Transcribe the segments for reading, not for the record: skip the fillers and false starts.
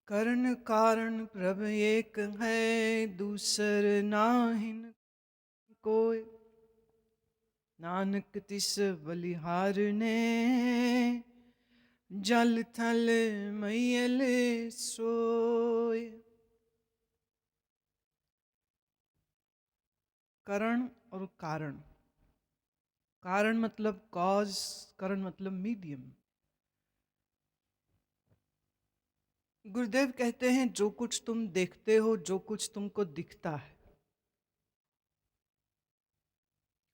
करण कारण प्रभ एक है, दूसर नाहिन कोय। नानक तिस बलिहार ने, जल थल मैयल सोय। करण और कारण। कारण मतलब कॉज, करण मतलब मीडियम। गुरुदेव कहते हैं जो कुछ तुम देखते हो, जो कुछ तुमको दिखता है,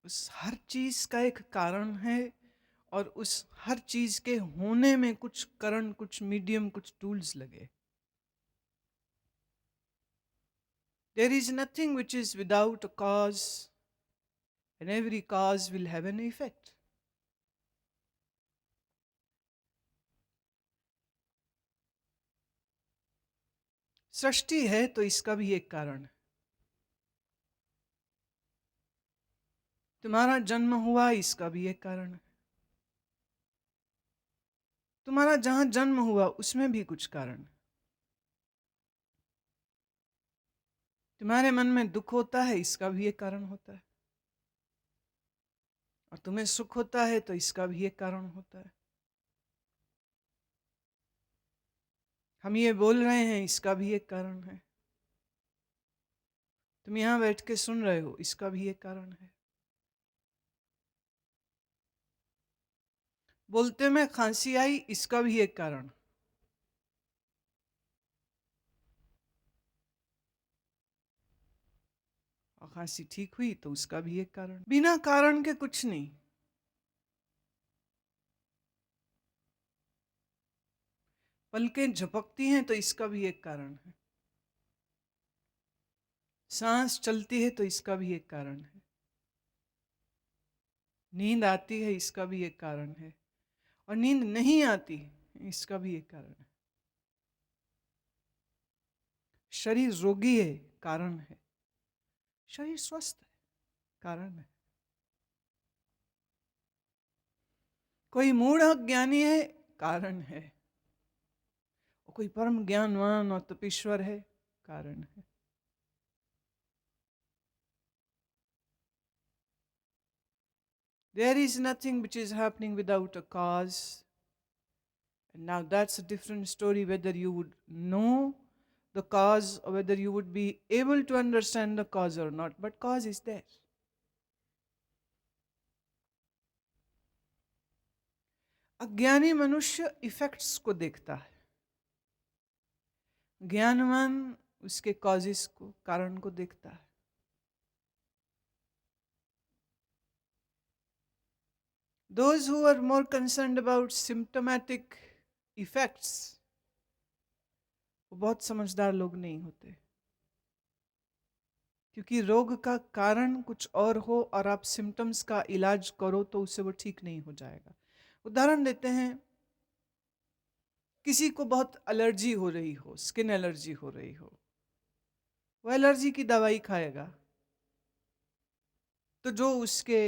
उस हर चीज का एक कारण है। और उस हर चीज के होने में कुछ कारण, कुछ मीडियम, कुछ टूल्स लगे। There is nothing which is without a cause, and every cause will have an effect. सृष्टि है तो इसका भी एक कारण है। तुम्हारा जन्म हुआ, इसका भी एक कारण है। तुम्हारा जहां जन्म हुआ उसमें भी कुछ कारण है। तुम्हारे मन में दुख होता है, इसका भी एक कारण होता है। और तुम्हें सुख होता है तो इसका भी एक कारण होता है। हम ये बोल रहे हैं, इसका भी एक कारण है। तुम यहां बैठ के सुन रहे हो, इसका भी एक कारण है। बोलते में खांसी आई, इसका भी एक कारण। और खांसी ठीक हुई तो उसका भी एक कारण। बिना कारण के कुछ नहीं। पलकें झपकती हैं तो इसका भी एक कारण है। सांस चलती है तो इसका भी एक कारण है। नींद आती है, इसका भी एक कारण है। और नींद नहीं आती, इसका भी एक कारण है। शरीर रोगी है, कारण है। शरीर स्वस्थ है, कारण है। कोई मूढ़ ज्ञानी है, कारण है। और कोई परम ज्ञानवान और तपीश्वर है, कारण है। There is nothing which is happening without a cause. And now that's a different story, whether you would know the cause or whether you would be able to understand the cause or not. But cause is there. अज्ञानी मनुष्य effects को देखता है, ज्ञानवान उसके causes को, कारण को देखता है। Those who are more concerned about symptomatic effects, वो बहुत समझदार लोग नहीं होते। क्योंकि रोग का कारण कुछ और हो और आप सिम्टम्स का इलाज करो तो उससे वो ठीक नहीं हो जाएगा। उदाहरण देते हैं, किसी को बहुत एलर्जी हो रही हो, स्किन एलर्जी हो रही हो, वो एलर्जी की दवाई खाएगा तो जो उसके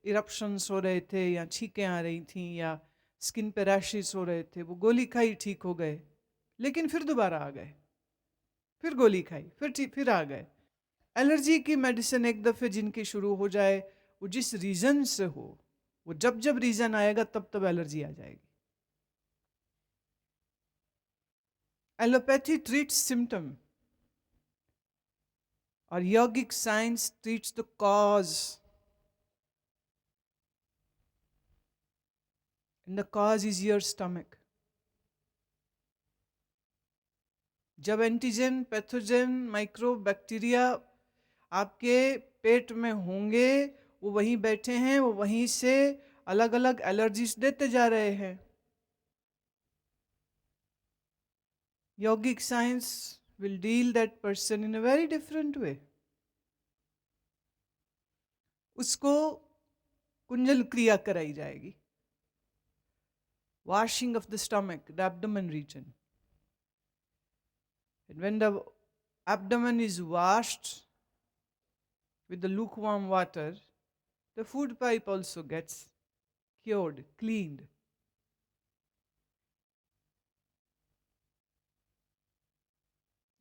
इरप्शंस हो रहे थे या छींकें आ रही थी या स्किन पे रैशेस हो रहे थे, वो गोली खाई, ठीक हो गए। लेकिन फिर दोबारा आ गए, फिर गोली खाई, फिर आ गए। एलर्जी की मेडिसिन एक दफे जिनकी शुरू हो जाए, वो जिस रीजन से हो, वो जब जब रीजन आएगा तब तब एलर्जी आ जाएगी। एलोपैथी ट्रीट्स सिम्टम और योगिक science treats the cause, and the cause is your stomach. जब एंटीजन, पैथोजन, माइक्रो बैक्टीरिया आपके पेट में होंगे, वो वहीं बैठे हैं, वो वहीं से अलग अलग एलर्जीज देते जा रहे हैं। Yogic science will deal that person in a very different way. उसको कुंजल क्रिया कराई जाएगी, washing of the stomach, the abdomen region. And when the abdomen is washed with the lukewarm water, the food pipe also gets cured, cleaned.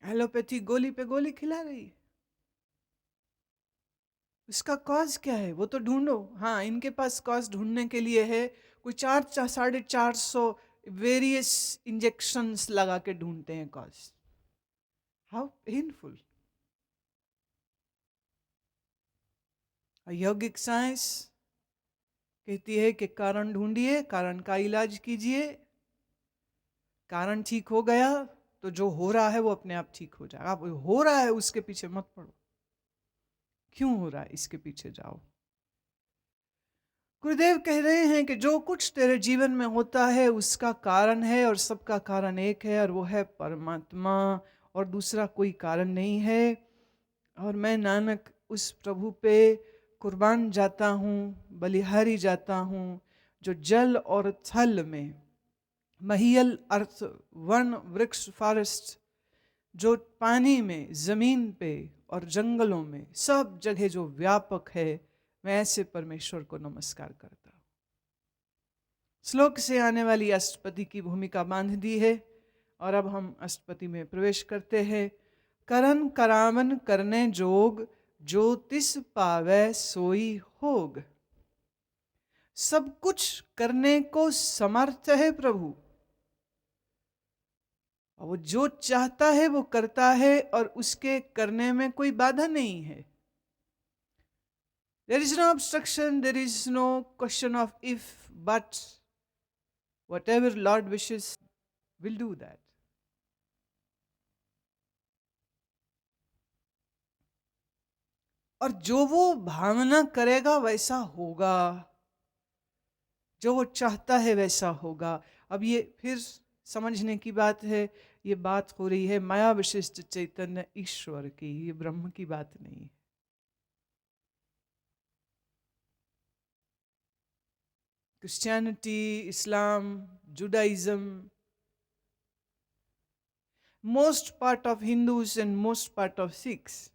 Allopathy गोली पे गोली खिला रही है। इसका कॉज क्या है वो तो ढूंढो। हाँ, इनके पास कॉज ढूंढने के लिए है, कोई 400-450 वेरियस इंजेक्शंस लगा के ढूंढते हैं कॉज। How painful. यौगिक साइंस कहती है कि कारण ढूंढिए, कारण का इलाज कीजिए। कारण ठीक हो गया तो जो हो रहा है वो अपने आप ठीक हो जाएगा। आप हो रहा है उसके पीछे मत पड़ो, क्यों हो रहा है इसके पीछे जाओ। गुरुदेव कह रहे हैं कि जो कुछ तेरे जीवन में होता है उसका कारण है, और सबका कारण एक है, और वो है परमात्मा, और दूसरा कोई कारण नहीं है। और मैं नानक उस प्रभु पे कुर्बान जाता हूँ, बलिहारी जाता हूँ, जो जल और थल में, महियल अर्थ वन वृक्ष फॉरेस्ट, जो पानी में, जमीन पे और जंगलों में, सब जगह जो व्यापक है, मैं ऐसे परमेश्वर को नमस्कार करता हूँ। श्लोक से आने वाली अष्टपदी की भूमिका बांध दी है, और अब हम अष्टपदी में प्रवेश करते हैं। करन करावन करने जोग, जो तिस पावै सोई होग। सब कुछ करने को समर्थ है प्रभु, और वो जो चाहता है वो करता है, और उसके करने में कोई बाधा नहीं है। There is no obstruction, there is no question of if, but whatever Lord wishes will do that. और जो वो भावना करेगा वैसा होगा, जो वो चाहता है वैसा होगा। अब ये फिर समझने की बात है, ये बात हो रही है माया विशिष्ट चैतन्य ईश्वर की, ये ब्रह्म की बात नहीं है। Christianity, Islam, Judaism, most part of Hindus and most part of Sikhs,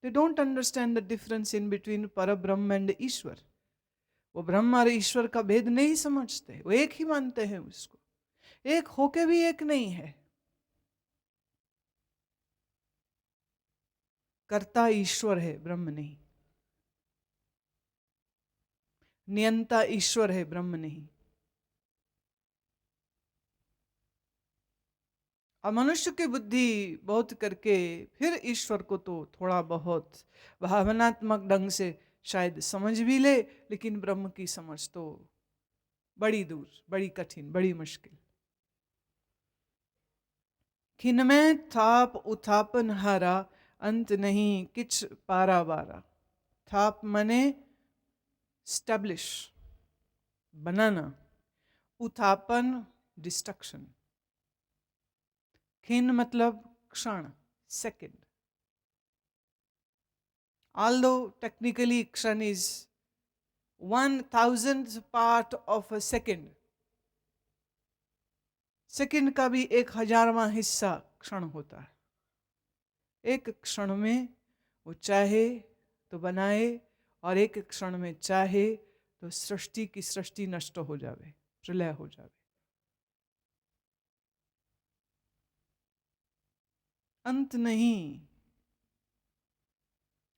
they don't understand the difference in between Parabrahma and Ishwar. वो ब्रह्म और ईश्वर का भेद नहीं समझते, वो एक ही मानते हैं उसको, एक होके भी एक नहीं है। कर्ता ईश्वर है, ब्रह्म नहीं। नियंता ईश्वर है, ब्रह्म नहीं। और मनुष्य की बुद्धि बहुत करके फिर ईश्वर को तो थोड़ा बहुत भावनात्मक ढंग से शायद समझ भी ले, लेकिन ब्रह्म की समझ तो बड़ी दूर, बड़ी कठिन, बड़ी मुश्किल। खिन में थाप उथापन हारा, अंत नहीं किच पारा बारा। थाप मने स्टैब्लिश, बनाना, उथापन डिस्ट्रक्शन, खिन मतलब क्षण, second. Although technically kshan is 1,000th part of a second, second का भी 1,000वां हिस्सा क्षण होता है। एक क्षण में वो चाहे तो बनाए, और एक क्षण में चाहे तो सृष्टि की सृष्टि नष्ट हो जावे, प्रलय हो जावे। अंत नहीं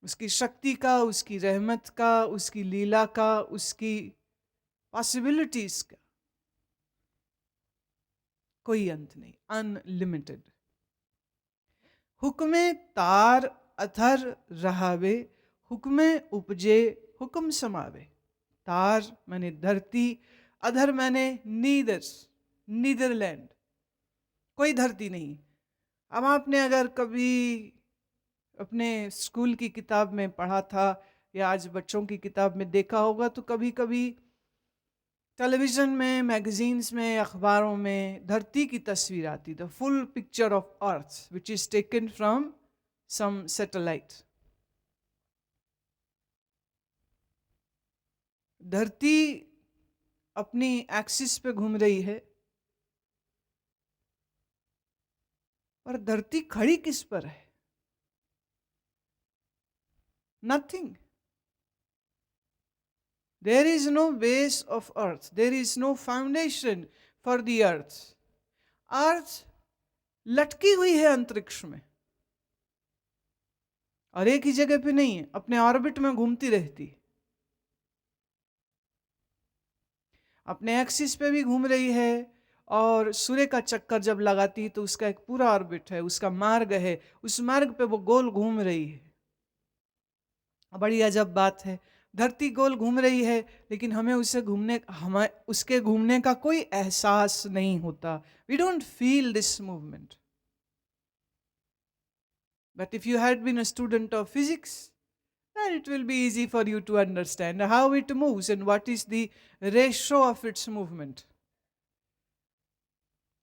उसकी शक्ति का, उसकी रहमत का, उसकी लीला का, उसकी पॉसिबिलिटीज का कोई अंत नहीं, अनलिमिटेड। हुक्मे तार अथर रहावे, हुक्मे उपजे हुक्म समावे। तार माने धरती, अधर माने नीदर, नीदरलैंड, कोई धरती नहीं। अब आपने अगर कभी अपने स्कूल की किताब में पढ़ा था, या आज बच्चों की किताब में देखा होगा, तो कभी कभी टेलीविजन में, मैगजीन्स में, अखबारों में धरती की तस्वीर आती, the full picture of earth which is taken from some satellite. धरती अपनी एक्सिस पे घूम रही है, पर धरती खड़ी किस पर है? Nothing. There is no base of earth. There is no foundation for the earth. Earth लटकी हुई है अंतरिक्ष में और एक ही जगह पे नहीं है, अपने ऑर्बिट में घूमती रहती है, अपने एक्सिस पे भी घूम रही है और सूर्य का चक्कर जब लगाती है तो उसका एक पूरा ऑर्बिट है, उसका मार्ग है, उस मार्ग पे वो गोल घूम रही है। बड़ी अजब बात है, धरती गोल घूम रही है लेकिन हमें उसके घूमने का कोई एहसास नहीं होता। We don't feel this movement. But if you had been a student of physics, then it will be easy for you to understand how it moves and what is the ratio of its movement.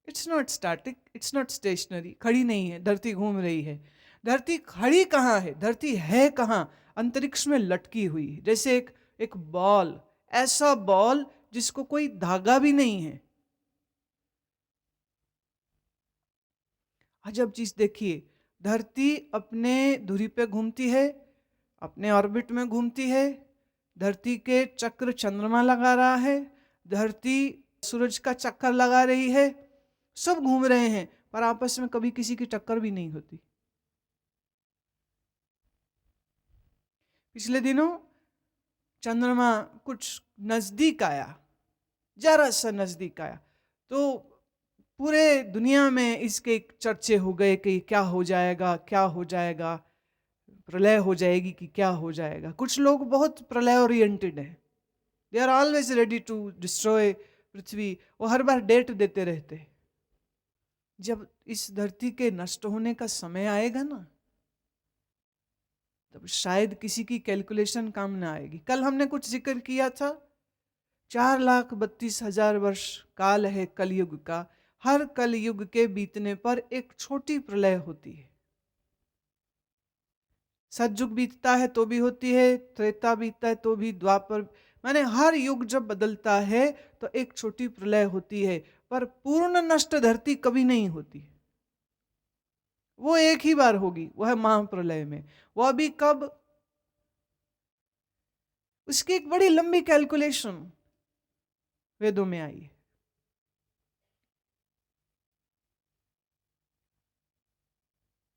It's not static, it's not stationary. खड़ी नहीं है, धरती घूम रही है। धरती खड़ी कहाँ है, धरती है कहाँ? अंतरिक्ष में लटकी हुई है, जैसे एक बॉल, ऐसा बॉल जिसको कोई धागा भी नहीं है। अजब चीज देखिए, धरती अपने धुरी पे घूमती है, अपने ऑर्बिट में घूमती है, धरती के चक्र चंद्रमा लगा रहा है, धरती सूरज का चक्कर लगा रही है, सब घूम रहे हैं पर आपस में कभी किसी की टक्कर भी नहीं होती। पिछले दिनों चंद्रमा कुछ नजदीक आया, जरा सा नजदीक आया तो पूरे दुनिया में इसके चर्चे हो गए कि क्या हो जाएगा, क्या हो जाएगा, प्रलय हो जाएगी कि क्या हो जाएगा। कुछ लोग बहुत प्रलय ओरिएंटेड है, they are always ready to destroy पृथ्वी। वो हर बार डेट देते रहते। जब इस धरती के नष्ट होने का समय आएगा ना, तब शायद किसी की कैलकुलेशन काम ना आएगी। कल हमने कुछ जिक्र किया था, 4,32,000 वर्ष काल है कलयुग का। हर कलयुग के बीतने पर एक छोटी प्रलय होती है। सतयुग बीतता है तो भी होती है, त्रेता बीतता है तो भी, द्वापर, माने हर युग जब बदलता है तो एक छोटी प्रलय होती है, पर पूर्ण नष्ट धरती कभी नहीं होती। वो एक ही बार होगी, वह महाप्रलय में। वो अभी कब, उसकी एक बड़ी लंबी कैलकुलेशन वेदों में आई है।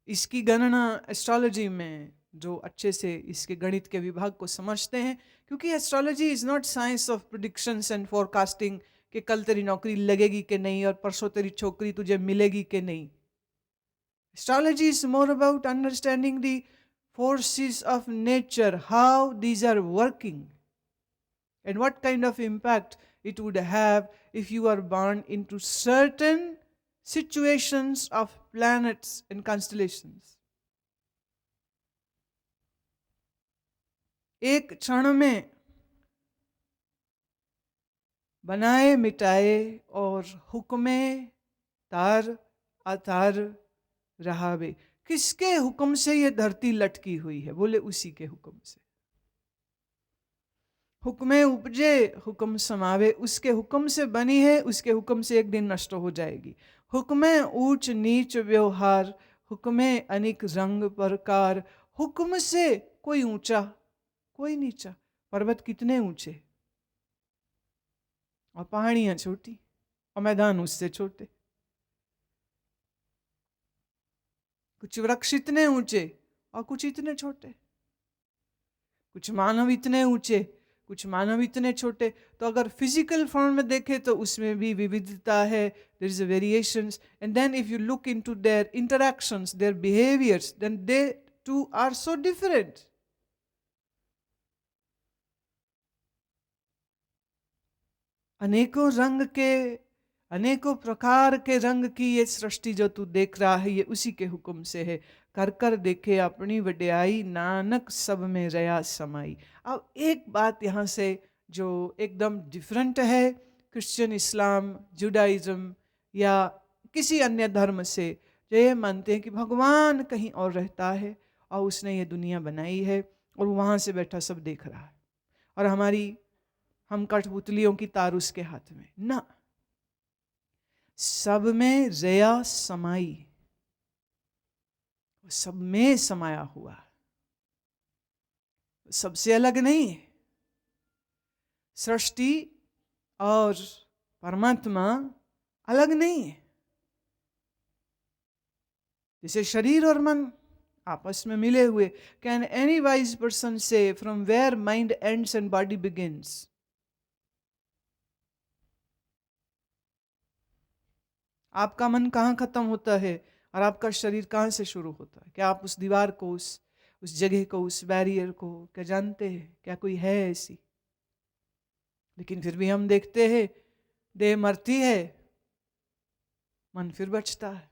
इसकी गणना एस्ट्रोलॉजी में, जो अच्छे से इसके गणित के विभाग को समझते हैं, क्योंकि astrology is not science of predictions and forecasting कि कल तेरी नौकरी लगेगी कि नहीं और परसों तेरी छोकरी तुझे मिलेगी कि नहीं। Astrology is more about understanding the forces of nature, how these are working, and what kind of impact it would have if you are born into certain situations of planets and constellations. एक क्षण में बनाए मिटाए और हुक्मे तार अतार रहावे। किसके हुक्म से ये धरती लटकी हुई है? बोले उसी के हुक्म से। हुक्मे उपजे हुक्म समावे, उसके हुक्म से बनी है, उसके हुक्म से एक दिन नष्ट हो जाएगी। हुक्मे ऊंच नीच व्यवहार, हुक्मे अनेक रंग प्रकार। हुक्म से कोई ऊंचा कोई नीचा। पर्वत कितने ऊंचे और पहाड़ियां छोटी और मैदान उससे छोटे। कुछ वृक्ष इतने ऊंचे और कुछ इतने छोटे, कुछ मानव इतने ऊंचे कुछ मानव इतने छोटे। तो अगर फिजिकल फॉर्म में देखें तो उसमें भी विविधता है, there is a variations, and then if you look into their interactions, their behaviours, then they too are so different. अनेकों रंग के, अनेकों प्रकार के रंग की ये सृष्टि जो तू देख रहा है, ये उसी के हुक्म से है। कर कर देखे अपनी वड्याई, नानक सब में रया समाई। अब एक बात यहाँ से जो एकदम डिफरेंट है क्रिश्चियन, इस्लाम, जुडाइज्म या किसी अन्य धर्म से, जो ये मानते हैं कि भगवान कहीं और रहता है और उसने ये दुनिया बनाई है और वहाँ से बैठा सब देख रहा है और हम कठपुतलियों की तार उसके हाथ में ना। सब में रया समाई, सब में समाया हुआ, सबसे अलग नहीं है। सृष्टि और परमात्मा अलग नहीं है। जैसे शरीर और मन आपस में मिले हुए। Can any wise person say from where mind ends and body begins? आपका मन कहाँ खत्म होता है और आपका शरीर कहाँ से शुरू होता है? क्या आप उस दीवार को, उस जगह को, उस बैरियर को क्या जानते हैं? क्या कोई है ऐसी? लेकिन फिर भी हम देखते हैं देह मरती है, मन फिर बचता है।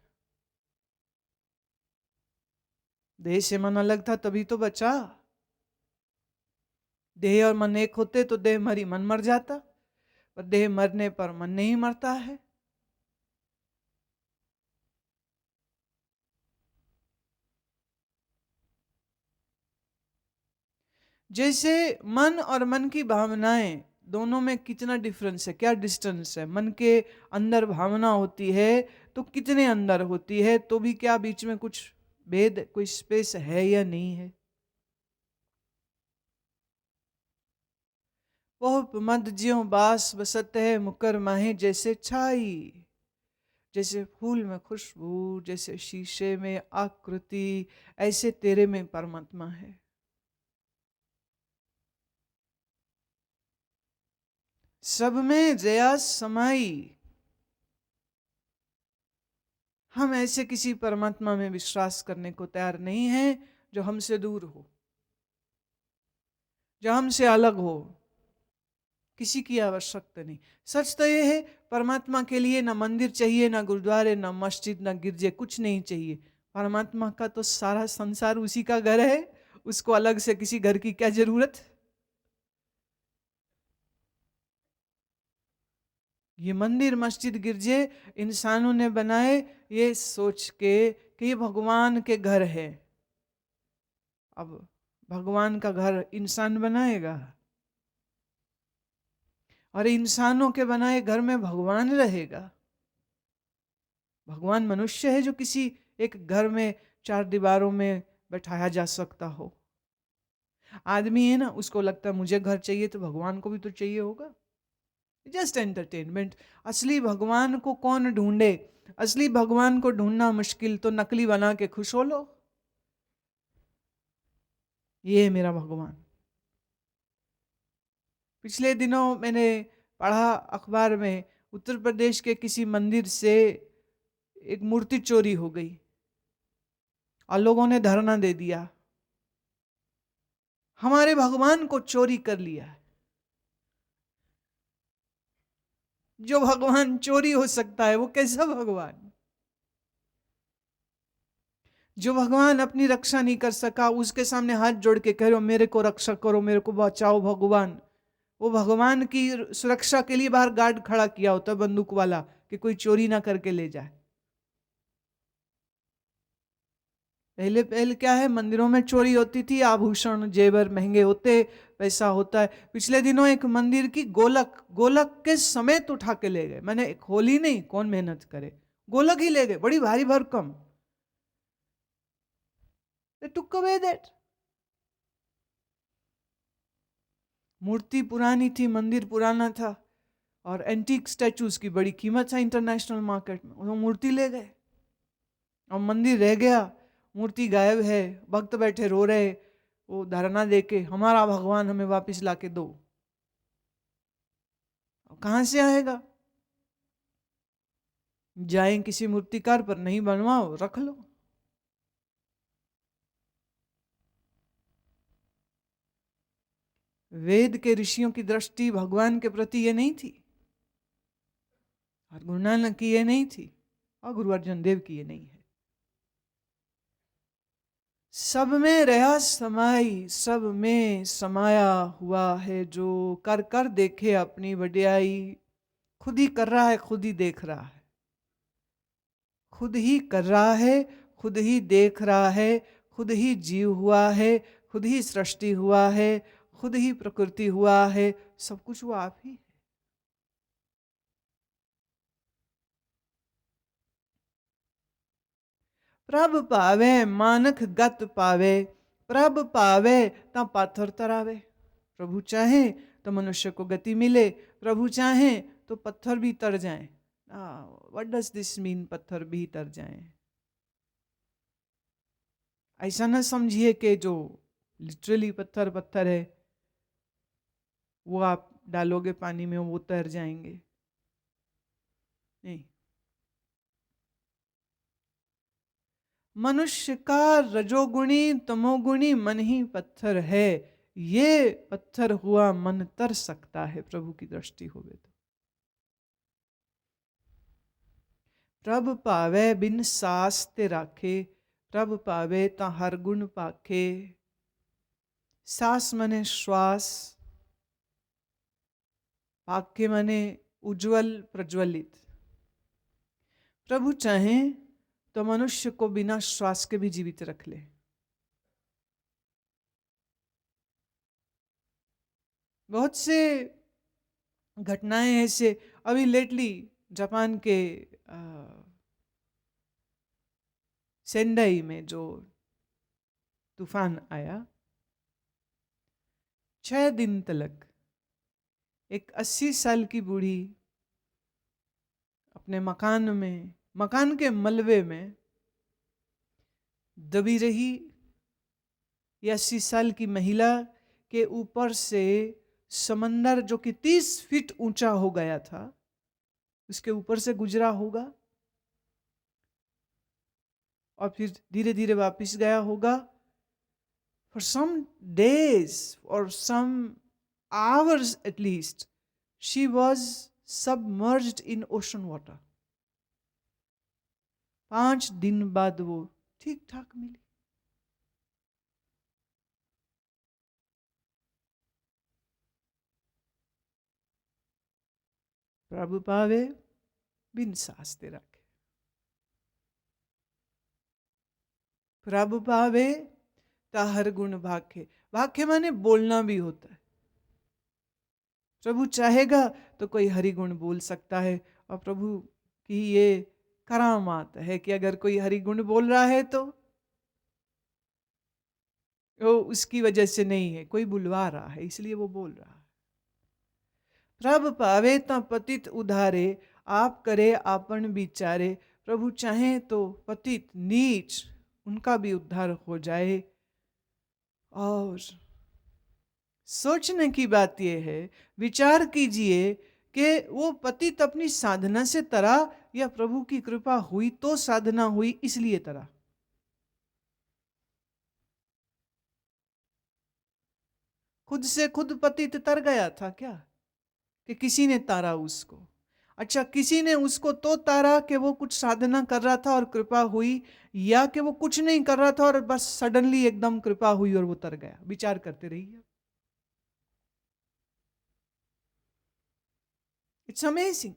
देह से मन अलग था तभी तो बचा। देह और मन एक होते तो देह मरी मन मर जाता, पर देह मरने पर मन नहीं मरता है। जैसे मन और मन की भावनाएं दोनों में कितना डिफरेंस है, क्या डिस्टेंस है? मन के अंदर भावना होती है तो कितने अंदर होती है, तो भी क्या बीच में कुछ भेद, कोई स्पेस है या नहीं है? वह मद ज्यों बास बसत है मुकर माहे जैसे छाई। जैसे फूल में खुशबू, जैसे शीशे में आकृति, ऐसे तेरे में परमात्मा है। सब में जया समाई। हम ऐसे किसी परमात्मा में विश्वास करने को तैयार नहीं हैं जो हमसे दूर हो, जो हमसे अलग हो। किसी की आवश्यकता नहीं। सच तो ये है, परमात्मा के लिए ना मंदिर चाहिए, ना गुरुद्वारे, ना मस्जिद, ना गिरजे, कुछ नहीं चाहिए। परमात्मा का तो सारा संसार उसी का घर है, उसको अलग से किसी घर की क्या जरूरत? ये मंदिर मस्जिद गिरजे इंसानों ने बनाए ये सोच के कि ये भगवान के घर है। अब भगवान का घर इंसान बनाएगा और इंसानों के बनाए घर में भगवान रहेगा? भगवान मनुष्य है जो किसी एक घर में चार दीवारों में बैठाया जा सकता हो? आदमी है ना, उसको लगता है मुझे घर चाहिए तो भगवान को भी तो चाहिए होगा। Just entertainment. असली भगवान को कौन ढूंढे? असली भगवान को ढूंढना मुश्किल, तो नकली बना के खुश हो लो, ये है मेरा भगवान। पिछले दिनों मैंने पढ़ा अखबार में, उत्तर प्रदेश के किसी मंदिर से एक मूर्ति चोरी हो गई और लोगों ने धरना दे दिया, हमारे भगवान को चोरी कर लिया। जो भगवान चोरी हो सकता है वो कैसा भगवान? जो भगवान अपनी रक्षा नहीं कर सका, उसके सामने हाथ जोड़ के कह रहे हो मेरे को रक्षा करो, मेरे को बचाओ भगवान। वो भगवान की सुरक्षा के लिए बाहर गार्ड खड़ा किया होता है, बंदूक वाला, कि कोई चोरी ना करके ले जाए। पहले पहले क्या है, मंदिरों में चोरी होती थी, आभूषण जेवर महंगे होते, पैसा होता है। पिछले दिनों एक मंदिर की गोलक, गोलक के समेत उठा के ले गए। मैंने खोली नहीं, कौन मेहनत करे, गोलक ही ले गए, बड़ी भारी भरकम। They took away that. मूर्ति पुरानी थी, मंदिर पुराना था, और एंटीक स्टैचूज की बड़ी कीमत है इंटरनेशनल मार्केट में। वो मूर्ति ले गए और मंदिर रह गया, मूर्ति गायब है। भक्त बैठे रो रहे, वो धरना देके हमारा भगवान हमें वापस लाके दो। कहां से आएगा? जाएं किसी मूर्तिकार पर, नहीं बनवाओ रख लो। वेद के ऋषियों की दृष्टि भगवान के प्रति ये नहीं थी, और गुरु नानक की ये नहीं थी, और गुरु अर्जन देव की ये नहीं है। सब में रहा समाई, सब में समाया हुआ है जो कर कर देखे अपनी वड्याई। खुद ही कर रहा है, खुद ही देख रहा है, खुद ही कर रहा है, खुद ही देख रहा है, खुद ही जीव हुआ है, खुद ही सृष्टि हुआ है, खुद ही प्रकृति हुआ है, सब कुछ वो आप ही है। प्रभ पावे मानक गत पावे, प्रभ पावे ता पाथर तरावे। प्रभु चाहे तो मनुष्य को गति मिले, प्रभु चाहे तो पत्थर भी तर जाए। व्हाट डज दिस मीन, पत्थर भी तर जाए? ऐसा ना समझिए कि जो लिटरली पत्थर पत्थर है वो आप डालोगे पानी में वो तैर जाएंगे, नहीं। मनुष्य का रजोगुणी तमोगुणी मन ही पत्थर है, ये पत्थर हुआ मन तर सकता है प्रभु की दृष्टि होवे तो। प्रभ पावे बिन सास ते राखे, प्रभ पावे ता हर गुण पाखे। सास मने श्वास, पाखे मने उज्जवल प्रज्वलित। प्रभु चाहें तो मनुष्य को बिना श्वास के भी जीवित रख ले। बहुत से घटनाएं ऐसे, अभी लेटली जापान के सेंडाई में जो तूफान आया, 6 दिन तक एक 80 साल की बूढ़ी अपने मकान में, मकान के मलबे में दबी रही। ये 80 साल की महिला के ऊपर से समंदर जो कि 30 फीट ऊंचा हो गया था, उसके ऊपर से गुजरा होगा और फिर धीरे धीरे वापस गया होगा। For some days or some hours at least, she was submerged in ocean water. 5 दिन बाद वो ठीक ठाक मिली। प्रभु पावे बिन सास ते राखे, प्रभु पावे ता हर गुण भाखे। भाखे माने बोलना भी होता है। प्रभु चाहेगा तो कोई हरि गुण बोल सकता है, और प्रभु की ये करामात है कि अगर कोई हरि गुण बोल रहा है तो वो उसकी वजह से नहीं है, कोई बुलवा रहा है इसलिए वो बोल रहा है। प्रभ पावे ता पतित उधारे, आप करे आपन विचारे। प्रभु चाहे तो पतित नीच उनका भी उद्धार हो जाए। और सोचने की बात यह है, विचार कीजिए कि वो पतित अपनी साधना से तरा या प्रभु की कृपा हुई तो साधना हुई इसलिए तरा। खुद से खुद पतित तर गया था क्या, कि किसी ने तारा उसको? अच्छा, किसी ने उसको तो तारा कि वो कुछ साधना कर रहा था और कृपा हुई, या कि वो कुछ नहीं कर रहा था और बस सडनली एकदम कृपा हुई और वो तर गया? विचार करते रहिए। It's amazing.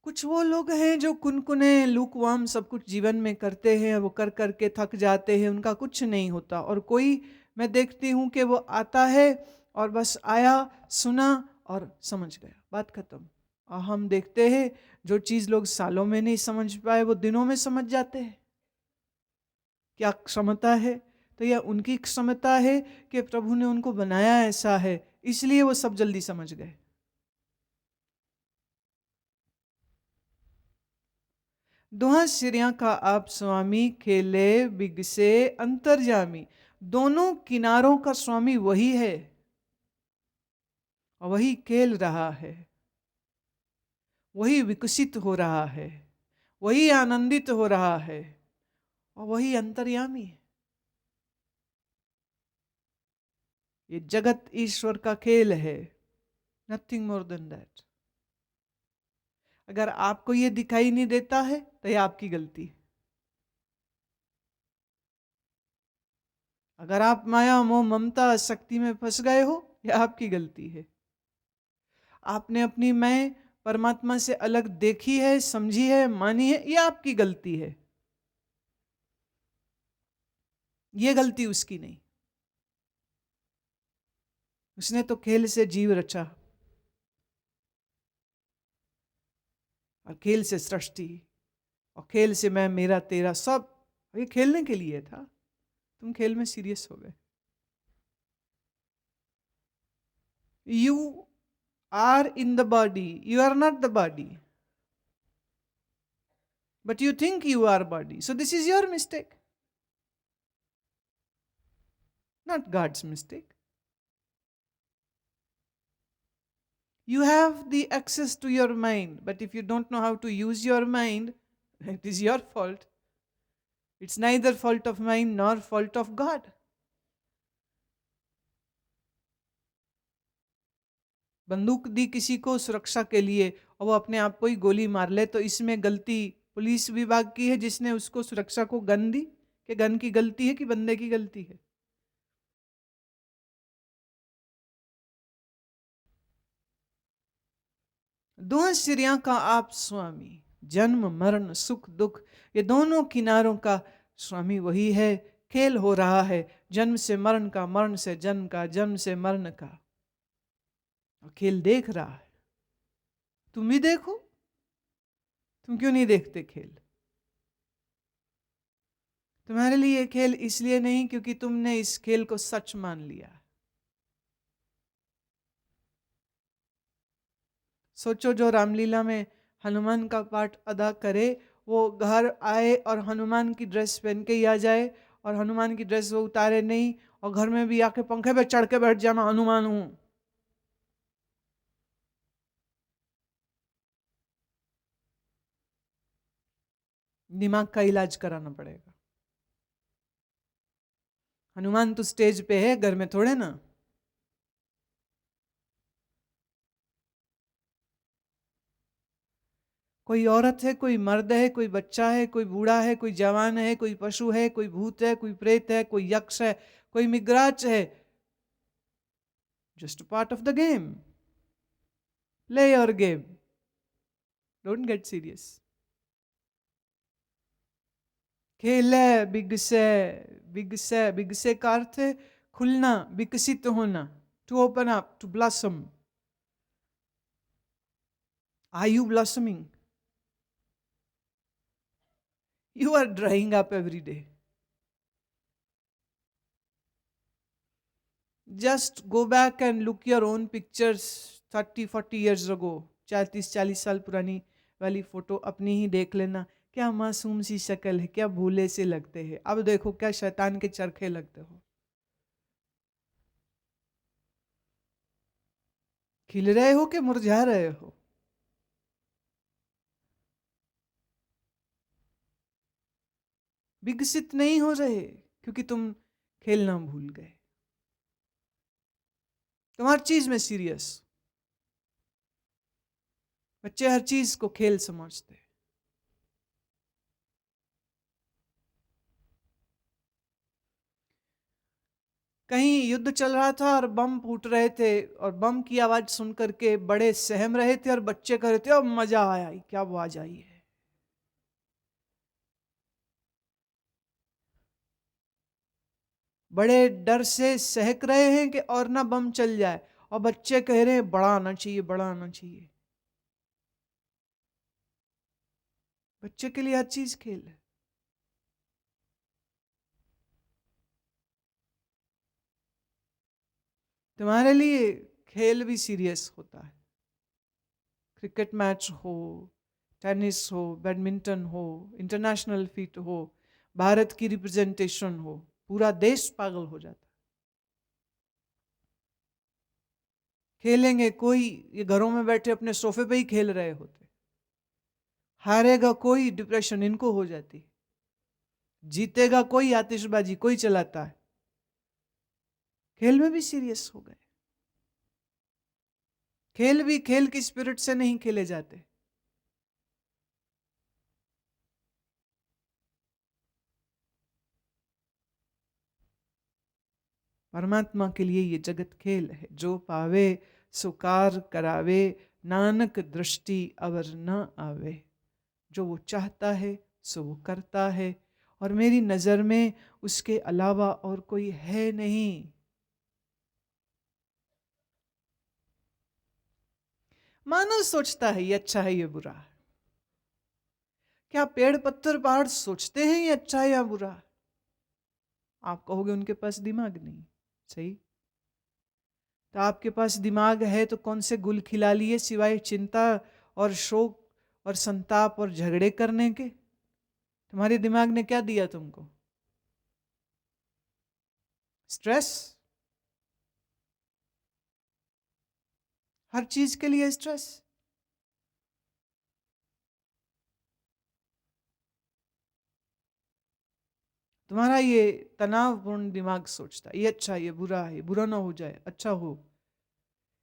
कुछ वो लोग हैं जो कुनकुने लूकवार्म सब कुछ जीवन में करते हैं, वो कर करके थक जाते हैं, उनका कुछ नहीं होता। और कोई मैं देखती हूँ कि वो आता है और बस आया, सुना और समझ गया, बात खत्म। और हम देखते हैं जो चीज़ लोग सालों में नहीं समझ पाए वो दिनों में समझ जाते हैं। क्या क्षमता है? तो यह उनकी क्षमता है कि प्रभु ने उनको बनाया ऐसा है, इसलिए वो सब जल्दी समझ गए। दुहा सिरिया का आप स्वामी, खेले बिगसे अंतर्जामी। दोनों किनारों का स्वामी वही है और वही खेल रहा है, वही विकसित हो रहा है, वही आनंदित हो रहा है और वही अंतर्यामी है। ये जगत ईश्वर का खेल है, नथिंग मोर देन दैट। अगर आपको ये दिखाई नहीं देता है तो ये आपकी गलती है। अगर आप माया मोह ममता शक्ति में फंस गए हो, यह आपकी गलती है। आपने अपनी मैं परमात्मा से अलग देखी है, समझी है, मानी है, यह आपकी गलती है। यह गलती उसकी नहीं। उसने तो खेल से जीव रचा और खेल से सृष्टि और खेल से मैं मेरा तेरा सब, ये खेलने के लिए था। तुम खेल में सीरियस हो गए। You are in the body, you are not the body. but you think you are body. So this is your mistake, not God's mistake. You have the access to your mind, but if you don't know how to use your mind, it is your fault. It's neither fault of mine nor fault of God. बंदूक दी किसी को सुरक्षा के लिए और वो अपने आप को ही गोली मार ले, तो इसमें गलती पुलिस विभाग की है जिसने उसको सुरक्षा को गन दी, कि गन की गलती है कि बंदे की गलती है? दोनों सिरियां का आप स्वामी, जन्म मरण सुख दुख, ये दोनों किनारों का स्वामी वही है। खेल हो रहा है जन्म से मरण का, मरण से जन्म का, जन्म से मरण का, और खेल देख रहा है। तुम भी देखो, तुम क्यों नहीं देखते खेल? तुम्हारे लिए खेल इसलिए नहीं क्योंकि तुमने इस खेल को सच मान लिया। सोचो, जो रामलीला में हनुमान का पाठ अदा करे, वो घर आए और हनुमान की ड्रेस पहन के ही आ जाए, और हनुमान की ड्रेस वो उतारे नहीं, और घर में भी आके पंखे पे चढ़ के बैठ जाए, मैं हनुमान हूं। दिमाग का इलाज कराना पड़ेगा। हनुमान तो स्टेज पे है, घर में थोड़े ना। कोई औरत है, कोई मर्द है, कोई बच्चा है, कोई बूढ़ा है, कोई जवान है, कोई पशु है, कोई भूत है, कोई प्रेत है, कोई यक्ष है, कोई मिगराज है। Just part of the game. Play your game, don't get serious. खेल है बिग से का अर्थ है खुलना, विकसित होना, to open up, to blossom. Are you blossoming? You are drying up every day. Just go back and look your own pictures 30-40 years ago. 30-40 साल पुरानी वाली फोटो अपनी ही देख लेना। क्या मासूम सी शक्ल है, क्या भूले से लगते हैं। अब देखो क्या शैतान के चरखे लगते हो। खिल रहे हो कि मुरझा रहे हो? विकसित नहीं हो रहे क्योंकि तुम खेलना भूल गए। तुम हर चीज में सीरियस। बच्चे हर चीज को खेल समझते। कहीं युद्ध चल रहा था और बम फूट रहे थे, और बम की आवाज सुन करके बड़े सहम रहे थे, और बच्चे कह रहे थे अब मजा आया, क्या आवाज आई है। बड़े डर से सहक रहे हैं कि और ना बम चल जाए, और बच्चे कह रहे हैं बड़ा आना चाहिए, बड़ा आना चाहिए। बच्चे के लिए हर चीज खेल है। तुम्हारे लिए खेल भी सीरियस होता है। क्रिकेट मैच हो, टेनिस हो, बैडमिंटन हो, इंटरनेशनल फीट हो, भारत की रिप्रेजेंटेशन हो, पूरा देश पागल हो जाता है। खेलेंगे कोई, ये घरों में बैठे अपने सोफे पे ही खेल रहे होते। हारेगा कोई, डिप्रेशन इनको हो जाती। जीतेगा कोई, आतिशबाजी कोई चलाता है। खेल में भी सीरियस हो गए। खेल भी खेल की स्पिरिट से नहीं खेले जाते। परमात्मा के लिए ये जगत खेल है। जो पावे सुकार करावे, नानक दृष्टि अवर न आवे। जो वो चाहता है सो वो करता है, और मेरी नजर में उसके अलावा और कोई है नहीं। मानव सोचता है ये अच्छा है, ये बुरा है। क्या पेड़ पत्थर पहाड़ सोचते हैं ये अच्छा है या बुरा? आप कहोगे उनके पास दिमाग नहीं। सही। तो आपके पास दिमाग है तो कौन से गुल खिला लिए सिवाय चिंता और शोक और संताप और झगड़े करने के? तुम्हारे दिमाग ने क्या दिया तुमको? स्ट्रेस। हर चीज के लिए स्ट्रेस। तुम्हारा ये तनावपूर्ण दिमाग सोचता है ये अच्छा ये बुरा है, ये बुरा ना हो जाए, अच्छा हो।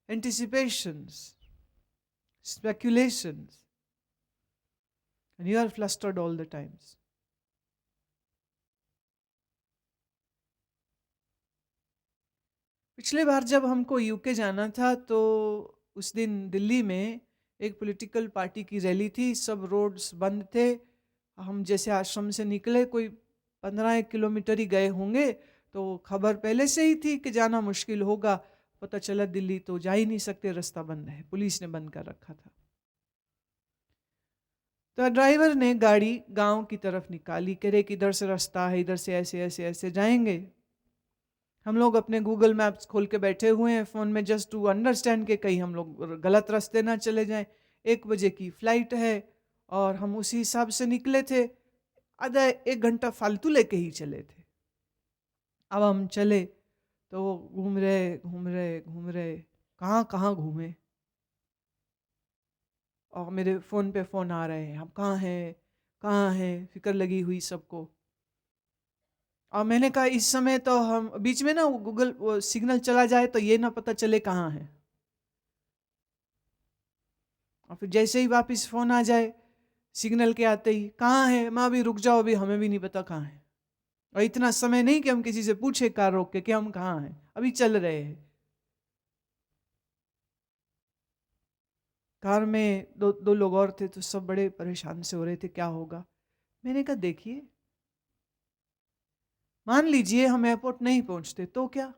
एंटिसिपेशंस, speculations, and you are flustered all the times. पिछले बार जब हमको यूके जाना था तो उस दिन दिल्ली में एक पॉलिटिकल पार्टी की रैली थी, सब रोड्स बंद थे। हम जैसे आश्रम से निकले, कोई 15 किलोमीटर ही गए होंगे, तो खबर पहले से ही थी कि जाना मुश्किल होगा। पता चला दिल्ली तो जा ही नहीं सकते, रास्ता बंद है, पुलिस ने बंद कर रखा था। तो ड्राइवर ने गाड़ी गांव की तरफ निकाली, कह रहे कि इधर से रास्ता है, इधर से ऐसे ऐसे ऐसे जाएंगे। हम लोग अपने गूगल मैप्स खोल के बैठे हुए हैं फ़ोन में, जस्ट टू अंडरस्टैंड के कहीं हम लोग गलत रास्ते ना चले जाएं। 1 बजे की फ़्लाइट है और हम उसी हिसाब से निकले थे। आधा 1 घंटा फालतू लेके ही चले थे। अब हम चले तो घूम रहे घूम रहे घूम रहे, कहाँ कहाँ घूमे। और मेरे फ़ोन पे फ़ोन आ रहे हैं, आप कहाँ हैं, फिक्र लगी हुई सबको। और मैंने कहा इस समय तो हम बीच में ना गूगल सिग्नल चला जाए तो ये ना पता चले कहाँ है। और फिर जैसे ही वापस फ़ोन आ जाए सिग्नल के आते ही, कहाँ है माँ, अभी रुक जाओ, अभी हमें भी नहीं पता कहाँ है। और इतना समय नहीं कि हम किसी से पूछे कार रोक के कि हम कहाँ हैं, अभी चल रहे हैं। कार में दो दो लोग और थे, तो सब बड़े परेशान से हो रहे थे क्या होगा। मैंने कहा देखिए, मान लीजिए हम एयरपोर्ट नहीं पहुंचते तो क्या?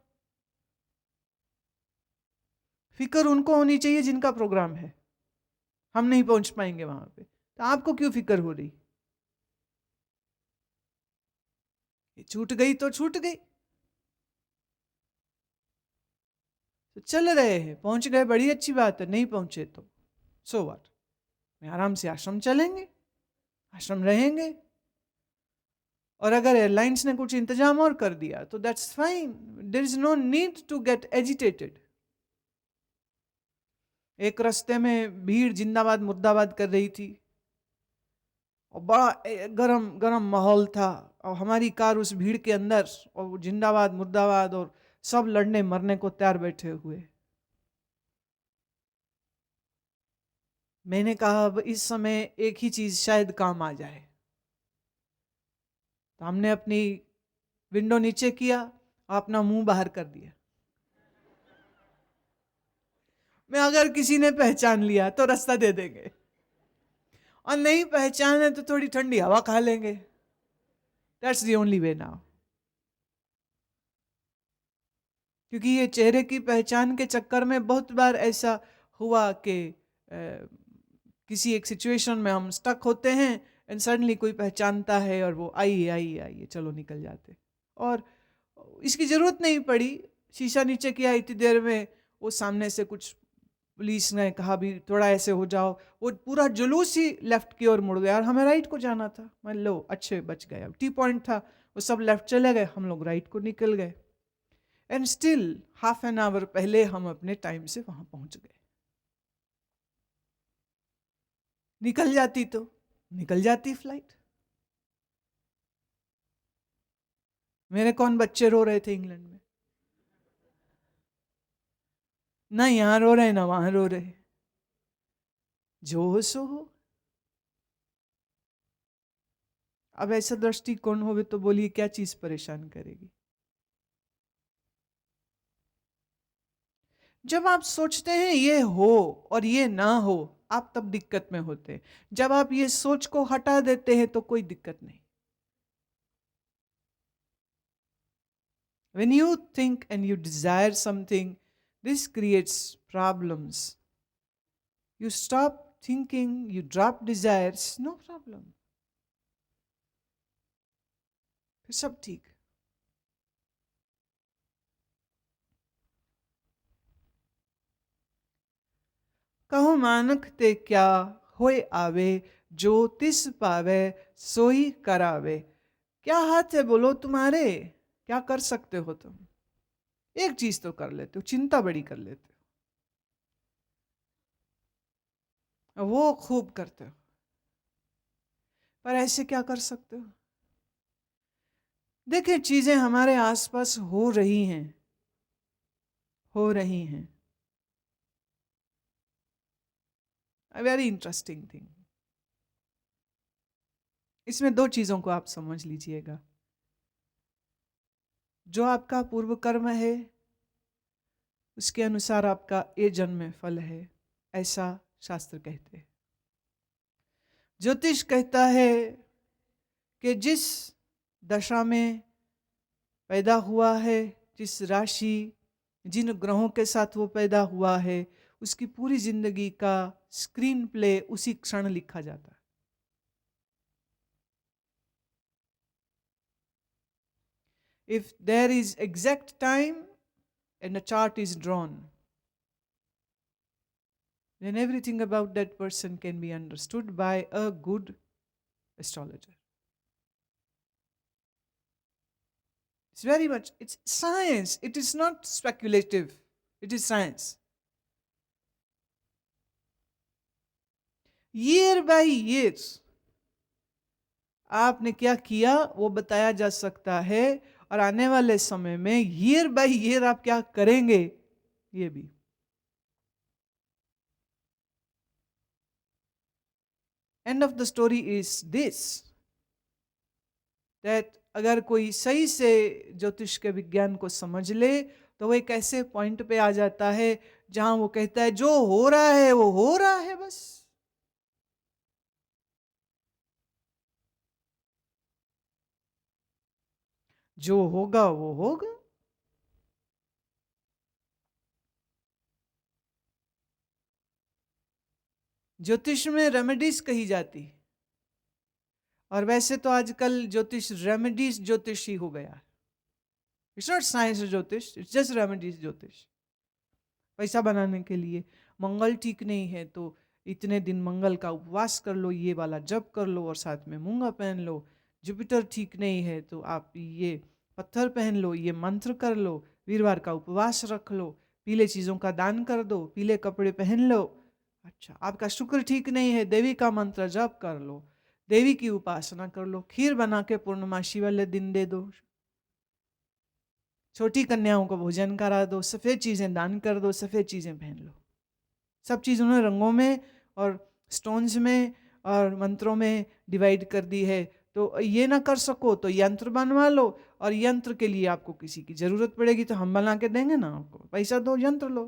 फिक्र उनको होनी चाहिए जिनका प्रोग्राम है, हम नहीं पहुंच पाएंगे वहां पे, तो आपको क्यों फिक्र हो रही? ये छूट गई तो छूट गई, तो चल रहे हैं, पहुंच गए बड़ी अच्छी बात है, नहीं पहुंचे तो सो व्हाट, मैं आराम से आश्रम चलेंगे, आश्रम रहेंगे। और अगर एयरलाइंस ने कुछ इंतजाम और कर दिया तो that's fine, there is no need to get agitated. एक रास्ते में भीड़ जिंदाबाद मुर्दाबाद कर रही थी और बड़ा गरम गरम माहौल था, और हमारी कार उस भीड़ के अंदर, और जिंदाबाद मुर्दाबाद और सब लड़ने मरने को तैयार बैठे हुए। मैंने कहा अब इस समय एक ही चीज शायद काम आ जाए। तो हमने अपनी विंडो नीचे किया, अपना मुंह बाहर कर दिया। मैं अगर किसी ने पहचान लिया तो रास्ता दे देंगे, और नहीं पहचाने तो थोड़ी ठंडी हवा खा लेंगे। That's the only way now. क्योंकि ये चेहरे की पहचान के चक्कर में बहुत बार ऐसा हुआ कि किसी एक सिचुएशन में हम स्टक होते हैं, एंड सडनली कोई पहचानता है और वो आइए आइए आइए चलो निकल जाते। और इसकी ज़रूरत नहीं पड़ी, शीशा नीचे किया इतनी देर में वो सामने से कुछ पुलिस ने कहा भी थोड़ा ऐसे हो जाओ, वो पूरा जुलूस ही लेफ्ट की ओर मुड़ गया, और हमें राइट को जाना था। मान लो अच्छे बच गए, अब टी पॉइंट था, वो सब लेफ्ट चले गए, हम लोग राइट को निकल गए। And still half an hour पहले हम अपने टाइम से वहां पहुंच गए। निकल जाती तो निकल जाती फ्लाइट। मेरे कौन बच्चे रो रहे थे इंग्लैंड में, ना यहां रो रहे ना वहां रो रहे, जो हो सो हो। अब ऐसा दृष्टिकोण हो तो बोलिए क्या चीज परेशान करेगी? जब आप सोचते हैं ये हो और ये ना हो, आप तब दिक्कत में होते हैं। जब आप ये सोच को हटा देते हैं तो कोई दिक्कत नहीं। When you think and you desire something, this creates problems. You stop thinking, you drop desires, no problem. फिर सब ठीक। कहो मानक ते क्या, होए आवे, जो तिस पावे सोई करावे। क्या हाथ है बोलो तुम्हारे, क्या कर सकते हो तुम? एक चीज तो कर लेते हो, चिंता बड़ी कर लेते हो, वो खूब करते हो, पर ऐसे क्या कर सकते हो? देखिए, चीजें हमारे आसपास हो रही हैं, हो रही हैं। A very interesting thing. इसमें दो चीजों को आप समझ लीजिएगा। जो आपका पूर्व कर्म है, उसके अनुसार आपका ये जन्म में फल है, ऐसा शास्त्र कहते हैं। ज्योतिष कहता है कि जिस दशा में पैदा हुआ है, जिस राशि, जिन ग्रहों के साथ वो पैदा हुआ है, उसकी पूरी जिंदगी का स्क्रीन प्ले उसी क्षण लिखा जाता है। If there is exact time and a chart is drawn, then everything about that person can be understood by a good astrologer. It's very much, it's science. It is not speculative. It is science. Year by year, आपने क्या किया वो बताया जा सकता है, और आने वाले समय में ईयर बाय ईयर आप क्या करेंगे ये भी। End of the story is this, that अगर कोई सही से ज्योतिष के विज्ञान को समझ ले, तो वो एक ऐसे पॉइंट पे आ जाता है जहां वो कहता है जो हो रहा है वो हो रहा है, बस। जो होगा वो होगा। ज्योतिष में रेमेडीज कही जाती, और वैसे तो आजकल ज्योतिष रेमेडीज ज्योतिष ही हो गया। इट्स नॉट साइंस ज्योतिष, इट्स जस्ट रेमेडीज ज्योतिष। पैसा बनाने के लिए, मंगल ठीक नहीं है तो इतने दिन मंगल का उपवास कर लो, ये वाला जप कर लो और साथ में मूंगा पहन लो। जुपिटर ठीक नहीं है तो आप ये पत्थर पहन लो, ये मंत्र कर लो, वीरवार का उपवास रख लो, पीले चीज़ों का दान कर दो, पीले कपड़े पहन लो। अच्छा, आपका शुक्र ठीक नहीं है, देवी का मंत्र जप कर लो, देवी की उपासना कर लो, खीर बना के पूर्णमासी वाले दिन दे दो, छोटी कन्याओं को भोजन करा दो, सफ़ेद चीज़ें दान कर दो, सफ़ेद चीज़ें पहन लो। सब चीज़ उन्होंने रंगों में और स्टोन्स में और मंत्रों में डिवाइड कर दी है। तो ये ना कर सको तो यंत्र बनवा लो, और यंत्र के लिए आपको किसी की ज़रूरत पड़ेगी तो हम बना के देंगे ना, आपको पैसा दो, यंत्र लो।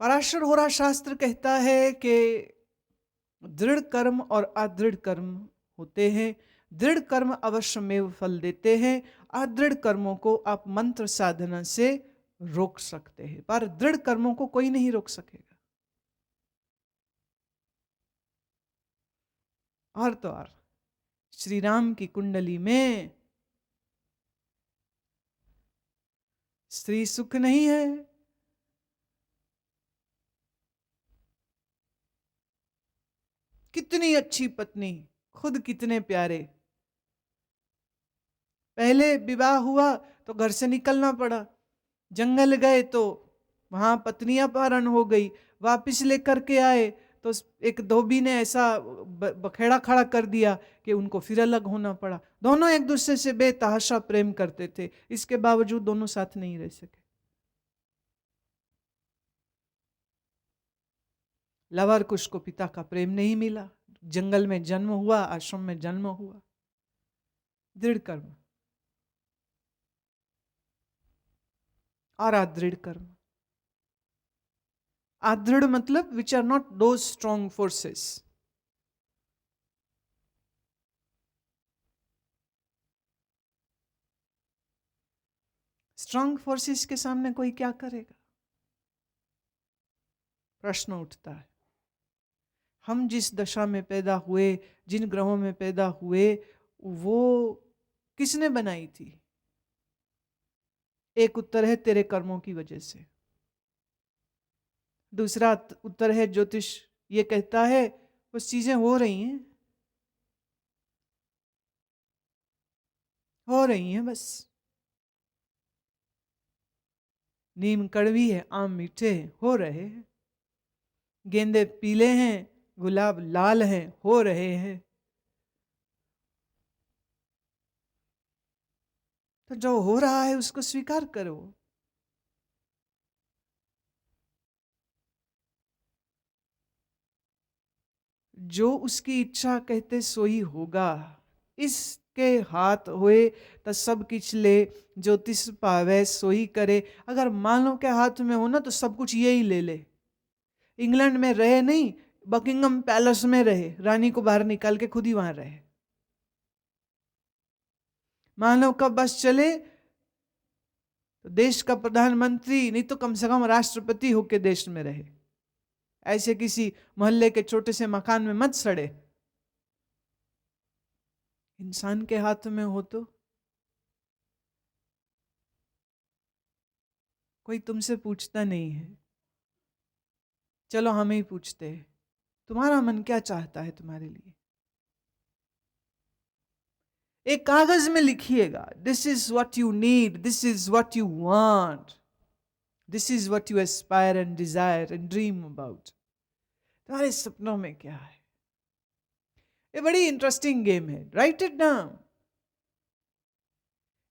पराशर होरा शास्त्र कहता है कि दृढ़ कर्म और अदृढ़ कर्म होते हैं। दृढ़ कर्म अवश्यमेव फल देते हैं, अदृढ़ कर्मों को आप मंत्र साधना से रोक सकते हैं, पर दृढ़ कर्मों को कोई नहीं रोक सकेगा। और तो और श्री राम की कुंडली में स्त्री सुख नहीं है, कितनी अच्छी पत्नी, खुद कितने प्यारे, पहले विवाह हुआ तो घर से निकलना पड़ा, जंगल गए तो वहां पत्नी अपहरण हो गई, वापिस लेकर के आए तो एक धोबी ने ऐसा बखेड़ा खड़ा कर दिया कि उनको फिर अलग होना पड़ा। दोनों एक दूसरे से बेतहाशा प्रेम करते थे, इसके बावजूद दोनों साथ नहीं रह सके। लवर कुश को पिता का प्रेम नहीं मिला, जंगल में जन्म हुआ, आश्रम में जन्म हुआ। दृढ़ कर्म और अदृढ़ कर्म। अदृढ़ मतलब which are not those strong forces. Strong forces के सामने कोई क्या करेगा? प्रश्न उठता है। हम जिस दशा में पैदा हुए, जिन ग्रहों में पैदा हुए, वो किसने बनाई थी? एक उत्तर है तेरे कर्मों की वजह से। दूसरा उत्तर है ज्योतिष ये कहता है बस चीजें हो रही हैं बस। नीम कड़वी है, आम मीठे हैं, हो रहे हैं। गेंदे पीले हैं, गुलाब लाल हैं, हो रहे हैं। तो जो हो रहा है उसको स्वीकार करो। जो उसकी इच्छा कहते सोई होगा। इसके हाथ होए तो सब किछ ले, ज्योतिष पावे सोई करे। अगर मानो के हाथ में हो ना तो सब कुछ ये ही ले ले। इंग्लैंड में रहे नहीं, बकिंगम पैलेस में रहे, रानी को बाहर निकाल के खुद ही वहां रहे। मानव का बस चले तो देश का प्रधानमंत्री नहीं तो कम से कम राष्ट्रपति होके देश में रहे। ऐसे किसी मोहल्ले के छोटे से मकान में मत सड़े। इंसान के हाथ में हो तो कोई तुमसे पूछता नहीं है। चलो हम ही पूछते हैं, तुम्हारा मन क्या चाहता है तुम्हारे लिए? एक कागज में लिखिएगा, this is what you need, this is what you want, this is what you aspire and desire and dream about. तुम्हारे सपनों में क्या है? ये बड़ी इंटरेस्टिंग गेम है। Write it down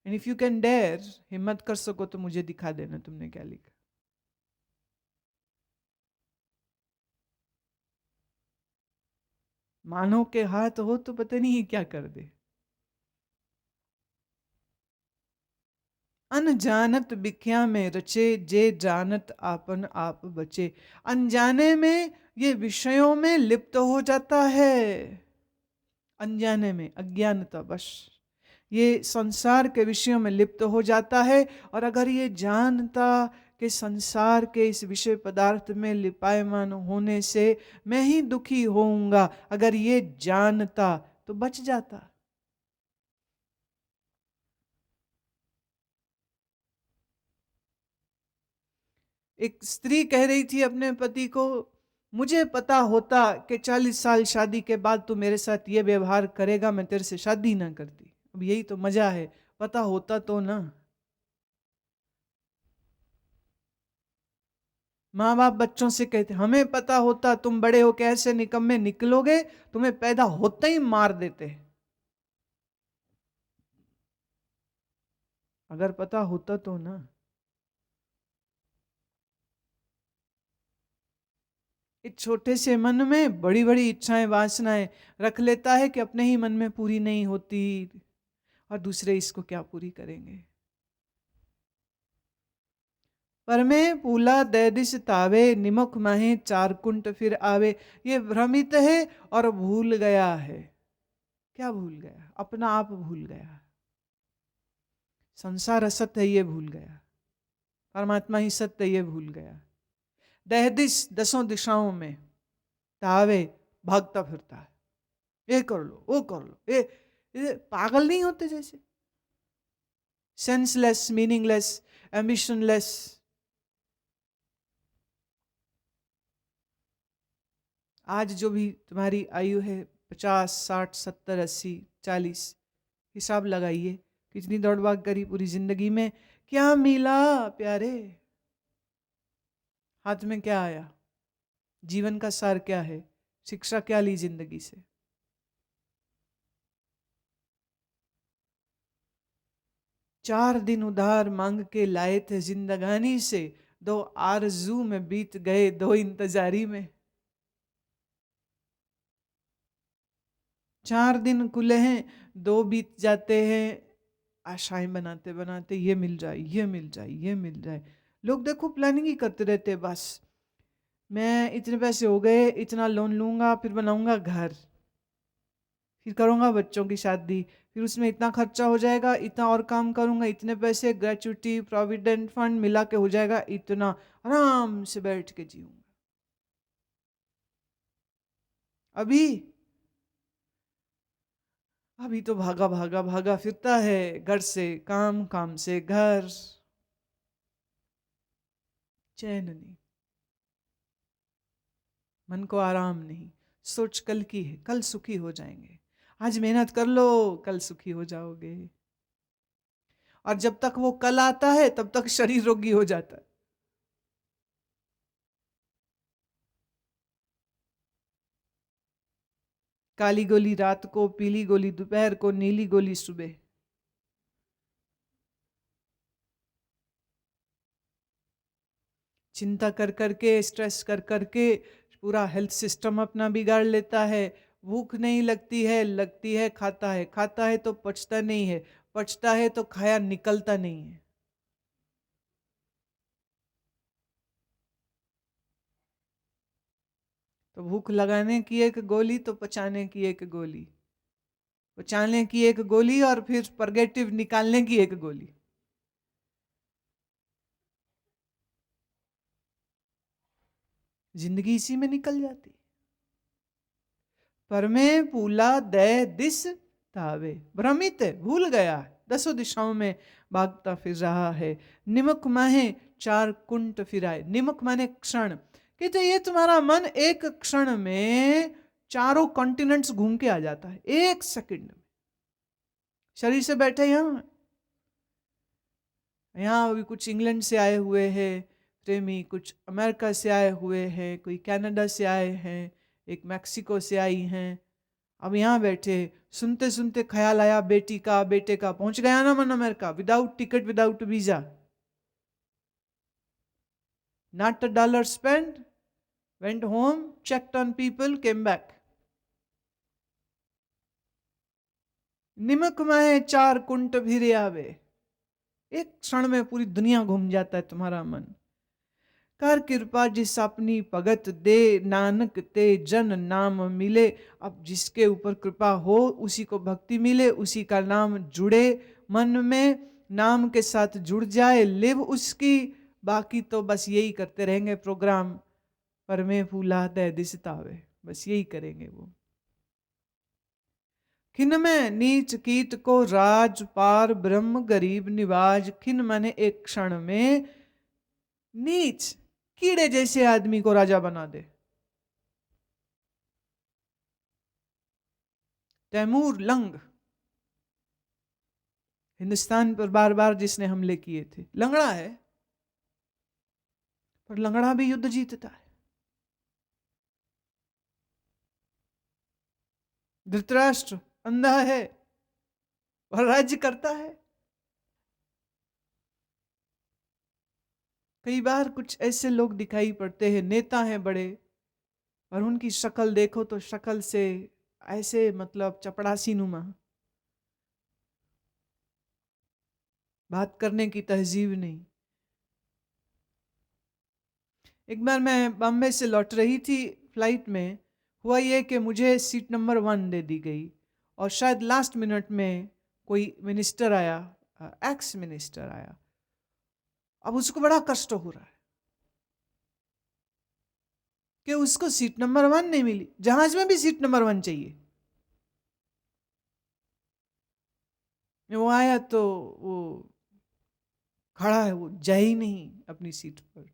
and if you can dare, हिम्मत कर सको तो मुझे दिखा देना तुमने क्या लिखा। मानो के हाथ हो तो पता नहीं क्या कर दे। अनजानत बिख्या में रचे, जे जानत आपन आप बचे। अनजाने में ये विषयों में लिप्त हो जाता है। अनजाने में, अज्ञानता बस ये संसार के विषयों में लिप्त हो जाता है। और अगर ये जानता कि संसार के इस विषय पदार्थ में लिपायमान होने से मैं ही दुखी होऊंगा, अगर ये जानता तो बच जाता। एक स्त्री कह रही थी अपने पति को, मुझे पता होता कि 40 साल शादी के बाद तू मेरे साथ ये व्यवहार करेगा, मैं तेरे से शादी ना करती। अब यही तो मजा है, पता होता तो ना। माँ बाप बच्चों से कहते हमें पता होता तुम बड़े हो के ऐसे निकम्मे निकलोगे, तुम्हें पैदा होते ही मार देते। अगर पता होता तो ना। इस छोटे से मन में बड़ी बड़ी इच्छाएं वासनाएं रख लेता है कि अपने ही मन में पूरी नहीं होती और दूसरे इसको क्या पूरी करेंगे। पर में पूला दैदिश तावे, निमुख माहे चार कुंट फिर आवे। ये भ्रमित है और भूल गया है। क्या भूल गया? अपना आप भूल गया। संसार असत्य है ये भूल गया, परमात्मा ही सत्य ये भूल गया। दहदिश दसों दिशाओं में तावे भागता फिरता है, ये कर लो वो कर लो। ये पागल नहीं होते जैसे? Senseless, meaningless, ambitionless. आज जो भी तुम्हारी आयु है 50, 60, 70, 80, 40, हिसाब लगाइए कितनी दौड़ भाग करी पूरी जिंदगी में, क्या मिला प्यारे? हाथ में क्या आया? जीवन का सार क्या है? शिक्षा क्या ली जिंदगी से? चार दिन उधार मांग के लाए थे जिंदगानी से, दो आरजू में बीत गए दो इंतजारी में। 4 दिन खुले हैं, 2 बीत जाते हैं आशाएं बनाते बनाते, ये मिल जाए ये मिल जाए ये मिल जाए। लोग देखो प्लानिंग ही करते रहते हैं बस। मैं इतने पैसे हो गए, इतना लोन लूंगा, फिर बनाऊंगा घर, फिर करूंगा बच्चों की शादी, फिर उसमें इतना खर्चा हो जाएगा, इतना और काम करूंगा, इतने पैसे ग्रेचुटी प्रोविडेंट फंड मिला के हो जाएगा इतना, आराम से बैठ के जीऊंगा। अभी अभी तो भागा भागा भागा फिरता है, घर से काम, काम से घर। चैन नहीं, मन को आराम नहीं। सोच कल की है, कल सुखी हो जाएंगे। आज मेहनत कर लो, कल सुखी हो जाओगे। और जब तक वो कल आता है तब तक शरीर रोगी हो जाता है। काली गोली रात को, पीली गोली दोपहर को, नीली गोली सुबह। चिंता कर करके, स्ट्रेस कर करके पूरा हेल्थ सिस्टम अपना बिगाड़ लेता है। भूख नहीं लगती है, लगती है, खाता है, खाता है तो पचता नहीं है, पचता है तो खाया निकलता नहीं है। तो भूख लगाने की एक गोली तो पचाने की एक गोली, पचाने की एक गोली और फिर परगेटिव निकालने की एक गोली। जिंदगी इसी में निकल जाती। पर में पूला दे दिस तावे, भ्रमित है, भूल गया है, दसों दिशाओं में भागता फिर रहा है। निमक माहे चार कुंट फिराए, निमक माने क्षण। कहते ये तुम्हारा मन एक क्षण में चारों कॉन्टिनेंट्स घूम के आ जाता है, एक सेकंड में। शरीर से बैठे यहाँ अभी कुछ इंग्लैंड से आए हुए हैं प्रेमी, कुछ अमेरिका से आए हुए हैं, कोई कनाडा से आए हैं, एक मैक्सिको से आई हैं। अब यहाँ बैठे सुनते सुनते ख्याल आया बेटी का, बेटे का। पहुंच गया ना मन America, without ticket, without visa, not a dollar spend, went home, checked on people, came back. निमक में चार कुंट फिर आवे, एक क्षण में पूरी दुनिया घूम जाता है तुम्हारा मन। कर कृपा जिस अपनी भगत दे, नानक ते जन नाम मिले। अब जिसके ऊपर कृपा हो उसी को भक्ति मिले, उसी का नाम जुड़े मन में, नाम के साथ जुड़ जाए, लिव उसकी। बाकी तो बस यही करते रहेंगे प्रोग्राम, पर में फूला दे दिसतावे, बस यही करेंगे वो। खिन में नीच कीट को राज, पार ब्रह्म गरीब निवाज। खिन माने एक क्षण में, नीच कीड़े जैसे आदमी को राजा बना दे। तैमूर लंग, हिंदुस्तान पर बार बार जिसने हमले किए थे, लंगड़ा है, पर लंगड़ा भी युद्ध जीतता है। धृतराष्ट्र अंधा है और राज्य करता है। कई बार कुछ ऐसे लोग दिखाई पड़ते हैं, नेता हैं बड़े, और उनकी शक्ल देखो तो शक्ल से ऐसे मतलब चपड़ासी नुमा, बात करने की तहजीब नहीं। एक बार मैं बॉम्बे से लौट रही थी फ्लाइट में, हुआ ये कि मुझे सीट नंबर 1 दे दी गई, और शायद लास्ट मिनट में कोई मिनिस्टर आया, एक्स मिनिस्टर आया। अब उसको बड़ा कष्ट हो रहा है कि उसको सीट नंबर 1 नहीं मिली। जहाज में भी सीट नंबर 1 चाहिए। वो आया तो वो खड़ा है, वो जाए ही नहीं अपनी सीट पर,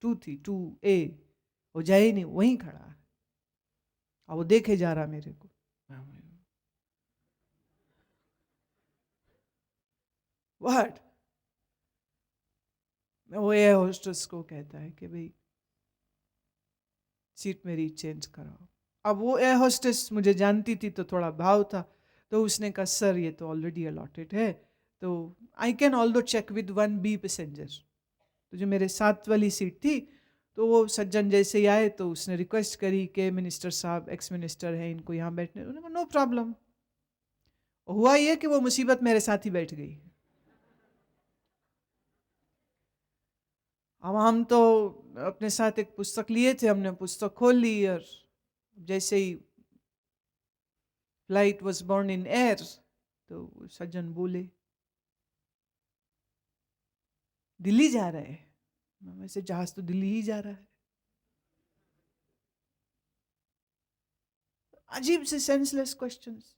2 थी, 2A, वो जाए ही नहीं, वहीं खड़ा है। और वो देखे जा रहा मेरे को। व्हाट? वो एयर होस्टेस को कहता है कि भाई सीट मेरी चेंज कराओ। अब वो एयर होस्टेस मुझे जानती थी तो थोड़ा भाव था, तो उसने कहा सर ये तो ऑलरेडी अलॉटेड है, तो I can also check with 1B passenger. तो जो मेरे साथ वाली सीट थी, तो वो सज्जन जैसे ही आए तो उसने रिक्वेस्ट करी कि मिनिस्टर साहब, एक्स मिनिस्टर हैं, इनको यहाँ बैठने। उन्होंने कहा नो प्रॉब्लम। हुआ ये कि वो मुसीबत मेरे साथ ही बैठ गई। अब हम तो अपने साथ एक पुस्तक लिए थे, हमने पुस्तक खोल ली, और जैसे ही flight was born in air, तो सज्जन बोले दिल्ली जा रहे हैं। वैसे जहाज तो दिल्ली ही जा रहा है। अजीब से सेंसलेस क्वेश्चंस।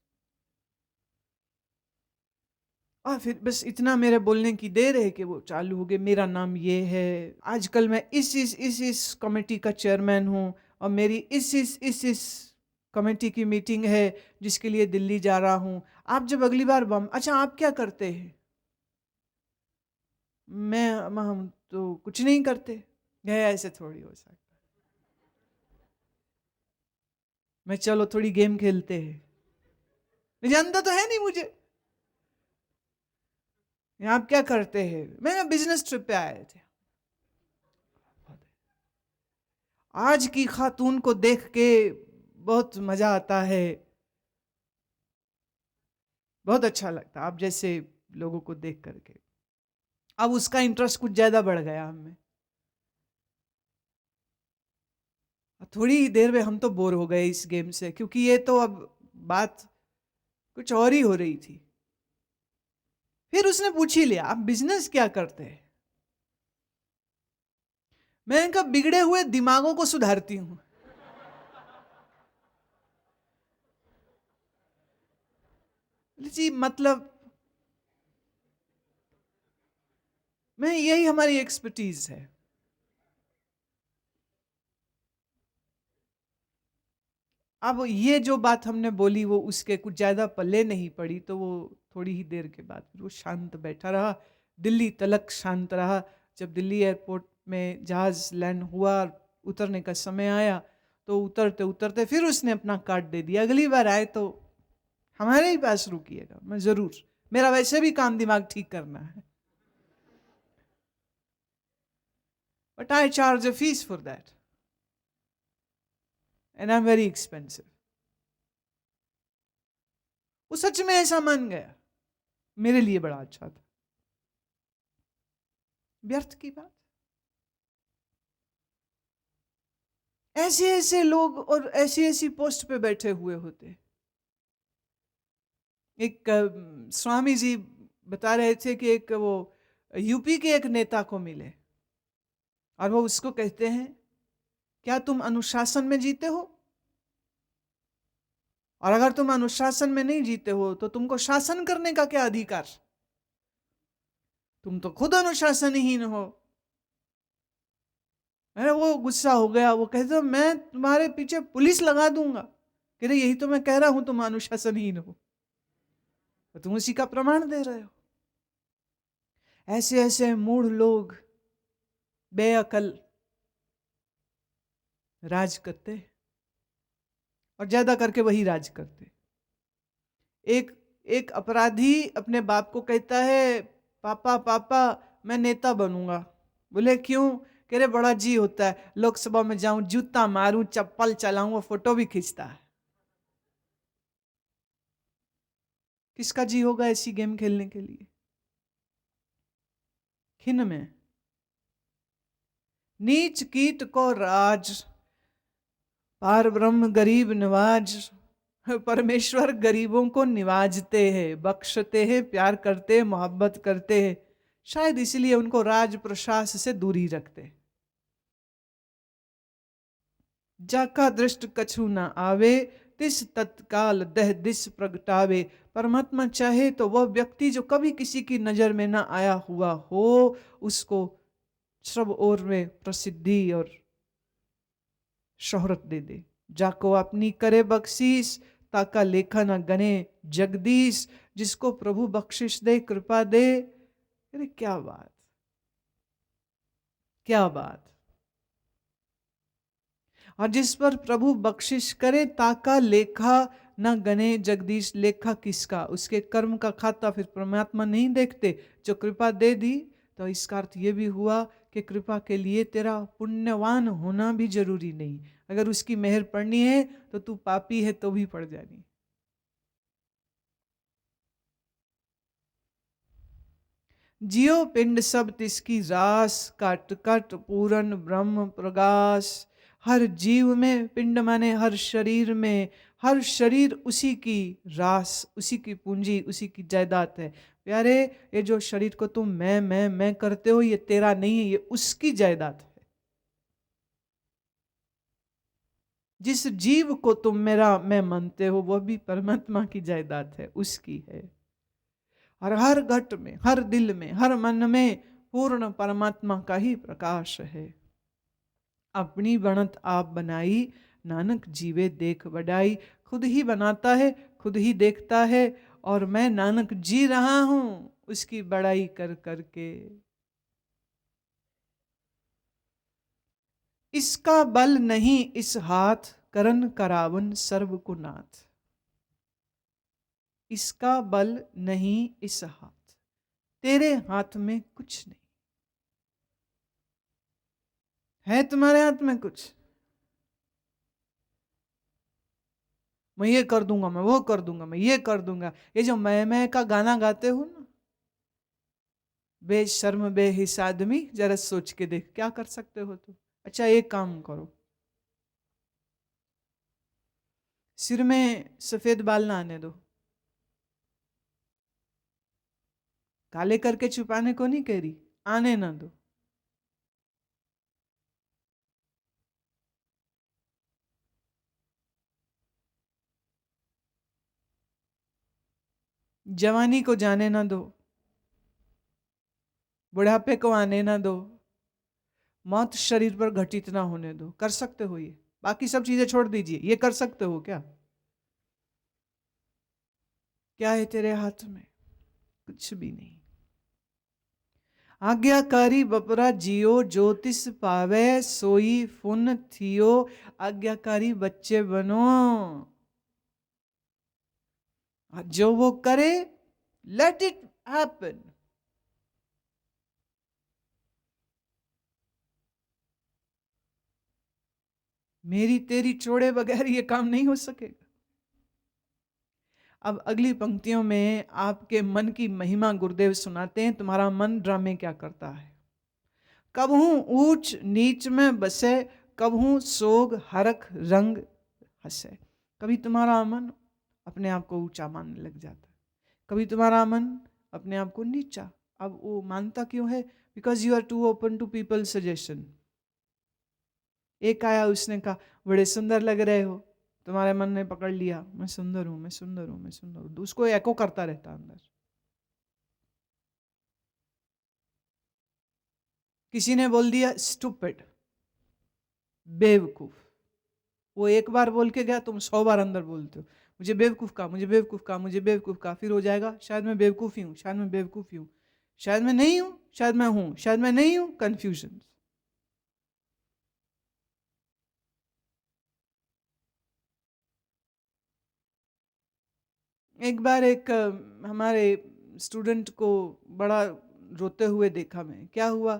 और फिर बस इतना मेरे बोलने की देर है कि वो चालू हो गए, मेरा नाम ये है, आजकल मैं इस कमेटी का चेयरमैन हूँ, और मेरी इस कमेटी की मीटिंग है जिसके लिए दिल्ली जा रहा हूँ। आप जब अगली बार अच्छा आप क्या करते हैं? हम तो कुछ नहीं करते। गया ऐसे थोड़ी हो सकता, मैं चलो थोड़ी गेम खेलते हैं, जानता तो है नहीं मुझे। आप क्या करते हैं? मैं बिजनेस ट्रिप पे आए थे। आज की खातून को देख के बहुत मजा आता है, बहुत अच्छा लगता आप जैसे लोगों को देख करके। अब उसका इंटरेस्ट कुछ ज्यादा बढ़ गया हमें। थोड़ी ही देर में हम तो बोर हो गए इस गेम से, क्योंकि ये तो अब बात कुछ और ही हो रही थी। फिर उसने पूछ ही लिया, आप बिजनेस क्या करते हैं? मैंने कहा बिगड़े हुए दिमागों को सुधारती हूं। जी मतलब मैं, यही हमारी एक्सपर्टीज है। अब ये जो बात हमने बोली वो उसके कुछ ज़्यादा पल्ले नहीं पड़ी, तो वो थोड़ी ही देर के बाद फिर वो शांत बैठा रहा, दिल्ली तलक शांत रहा। जब दिल्ली एयरपोर्ट में जहाज़ लैंड हुआ, उतरने का समय आया, तो उतरते उतरते फिर उसने अपना कार्ड दे दिया, अगली बार आए तो हमारे ही पास रुकिएगा, मैं ज़रूर, मेरा वैसे भी काम दिमाग ठीक करना है, but I charge a fees for that and I am very expensive. वो सच में ऐसा मान गया, मेरे लिए बड़ा अच्छा था। व्यर्थ की बात। ऐसे ऐसे लोग और ऐसी ऐसी पोस्ट पे बैठे हुए होते। एक स्वामी जी बता रहे थे कि एक वो यूपी के एक नेता को मिले, और वो उसको कहते हैं, क्या तुम अनुशासन में जीते हो? और अगर तुम अनुशासन में नहीं जीते हो तो तुमको शासन करने का क्या अधिकार? तुम तो खुद अनुशासनहीन हो। अरे वो गुस्सा हो गया, वो कहते मैं तुम्हारे पीछे पुलिस लगा दूंगा। कह रहे यही तो मैं कह रहा हूं, तुम अनुशासनहीन हो, तो तुम उसी का प्रमाण दे रहे हो। ऐसे ऐसे मूढ़ लोग बेअकल राज करते, और ज्यादा करके वही राज करते। एक एक अपराधी अपने बाप को कहता है, पापा पापा मैं नेता बनूंगा। बोले क्यों? कह रहे बड़ा जी होता है, लोकसभा में जाऊं, जूता मारूं, चप्पल चलाऊं, वो फोटो भी खींचता है। किसका जी होगा ऐसी गेम खेलने के लिए? खिन में नीच कीट को राज, पार ब्रह्म गरीब नवाज। परमेश्वर गरीबों को निवाजते हैं, बख्शते हैं, प्यार करते हैं, मोहब्बत करते हैं। शायद इसलिए उनको राज प्रशास से दूरी रखते। जाका दृष्ट कछु न आवे, तिस तत्काल दह दिस प्रगटावे। परमात्मा चाहे तो वह व्यक्ति जो कभी किसी की नजर में ना आया हुआ हो, उसको सब ओर में प्रसिद्धि और शोहरत दे दे। जाको अपनी करे बख्शीश, ताका लेखा न गने जगदीश। जिसको प्रभु बख्शिश दे, कृपा दे। अरे क्या बात, क्या बात। और जिस पर प्रभु बख्शिश करे, ताका लेखा न गने जगदीश। लेखा किसका? उसके कर्म का खाता फिर परमात्मा नहीं देखते। जो कृपा दे दी, तो इसका अर्थ ये भी हुआ कि कृपा के लिए तेरा पुण्यवान होना भी जरूरी नहीं। अगर उसकी मेहर पड़नी है तो तू पापी है तो भी पड़ जानी। जियो पिंड सब तिसकी रास, कट कट पूरन ब्रह्म प्रगास। हर जीव में, पिंड माने हर शरीर में, हर शरीर उसी की रास, उसी की पूंजी, उसी की जायदाद है। प्यारे, ये जो शरीर को तुम मैं करते हो, ये तेरा नहीं है, ये उसकी जायदाद है। जिस जीव को तुम मेरा मैं मानते हो, वह भी परमात्मा की जायदाद है, उसकी है। और हर घट में, हर दिल में, हर मन में पूर्ण परमात्मा का ही प्रकाश है। अपनी बनत आप बनाई, नानक जीवे देख बढ़ाई। खुद ही बनाता है, खुद ही देखता है, और मैं नानक जी रहा हूं उसकी बड़ाई कर करके। इसका बल नहीं इस हाथ, करन करावन सर्व को नाथ। इसका बल नहीं इस हाथ, तेरे हाथ में कुछ नहीं है। तुम्हारे हाथ में कुछ, मैं ये कर दूंगा, मैं वो कर दूंगा, मैं ये कर दूंगा, ये जो मैं का गाना गाते हो ना, बेशर्म बेहिस आदमी, जरा सोच के देख क्या कर सकते हो तुम। अच्छा एक काम करो, सिर में सफेद बाल ना आने दो। काले करके छुपाने को नहीं कह रही, आने ना दो। जवानी को जाने ना दो, बुढ़ापे को आने ना दो, मौत शरीर पर घटित ना होने दो। कर सकते हो ये, बाकी सब चीजें छोड़ दीजिए, ये कर सकते हो क्या? क्या है तेरे हाथ में? कुछ भी नहीं। आज्ञाकारी बपरा जियो, ज्योतिष पावे सोई फुन थियो। आज्ञाकारी बच्चे बनो, जो वो करे लेट इट हैपन। मेरी तेरी छोड़े बगैर ये काम नहीं हो सकेगा। अब अगली पंक्तियों में आपके मन की महिमा गुरुदेव सुनाते हैं। तुम्हारा मन ड्रामे क्या करता है। कबहू ऊंच नीच में बसे, कबहू सोग हरख रंग हंसे। कभी तुम्हारा मन अपने आप को ऊंचा मानने लग जाता है, कभी तुम्हारा मन अपने आप को नीचा। अब वो मानता क्यों है? Because you are too open to people suggestion. एक आया, उसने कहा बड़े सुंदर लग रहे हो, तुम्हारे मन ने पकड़ लिया, मैं सुंदर हूं, मैं सुंदर हूं, मैं सुंदर हूं, उसको एको करता रहता अंदर। किसी ने बोल दिया स्टूपिड, बेवकूफ। वो एक बार बोल के गया, तुम 100 बार अंदर बोलते हो मुझे बेवकूफ कहा, मुझे बेवकूफ कहा, मुझे बेवकूफ कहा। फिर हो जाएगा शायद मैं बेवकूफ ही हूं, शायद मैं बेवकूफ ही हूं, शायद मैं नहीं हूं, शायद मैं हूं, शायद मैं नहीं हूं। कंफ्यूजन। एक बार एक हमारे स्टूडेंट को बड़ा रोते हुए देखा मैं। क्या हुआ?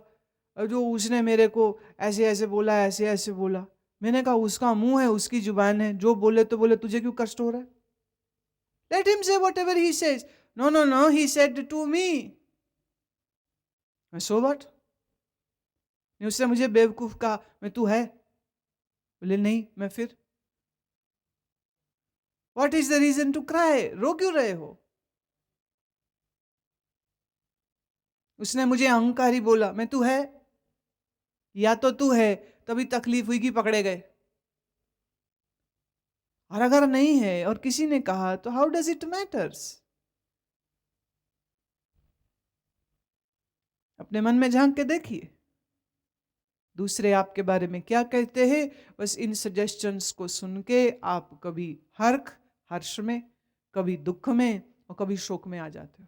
जो उसने मेरे को ऐसे ऐसे बोला, ऐसे ऐसे बोला। मैंने कहा उसका मुंह है, उसकी जुबान है, जो बोले तो बोले, तुझे क्यों कष्ट हो रहा है? Let him say whatever he says. No no no, he said to me. So what? उसने मुझे बेवकूफ कहा, मैं तू है? बोले नहीं, मैं फिर what is the reason to cry? रो क्यों रहे हो? उसने मुझे अहंकारी बोला, मैं तू है? या तो तू है तभी तकलीफ हुई कि पकड़े गए, और अगर नहीं है और किसी ने कहा तो हाउ डज इट मैटर्स? अपने मन में झांक के देखिए, दूसरे आपके बारे में क्या कहते हैं। बस इन सजेशंस को सुन के आप कभी हर्ष में, कभी दुख में, और कभी शोक में आ जाते हो।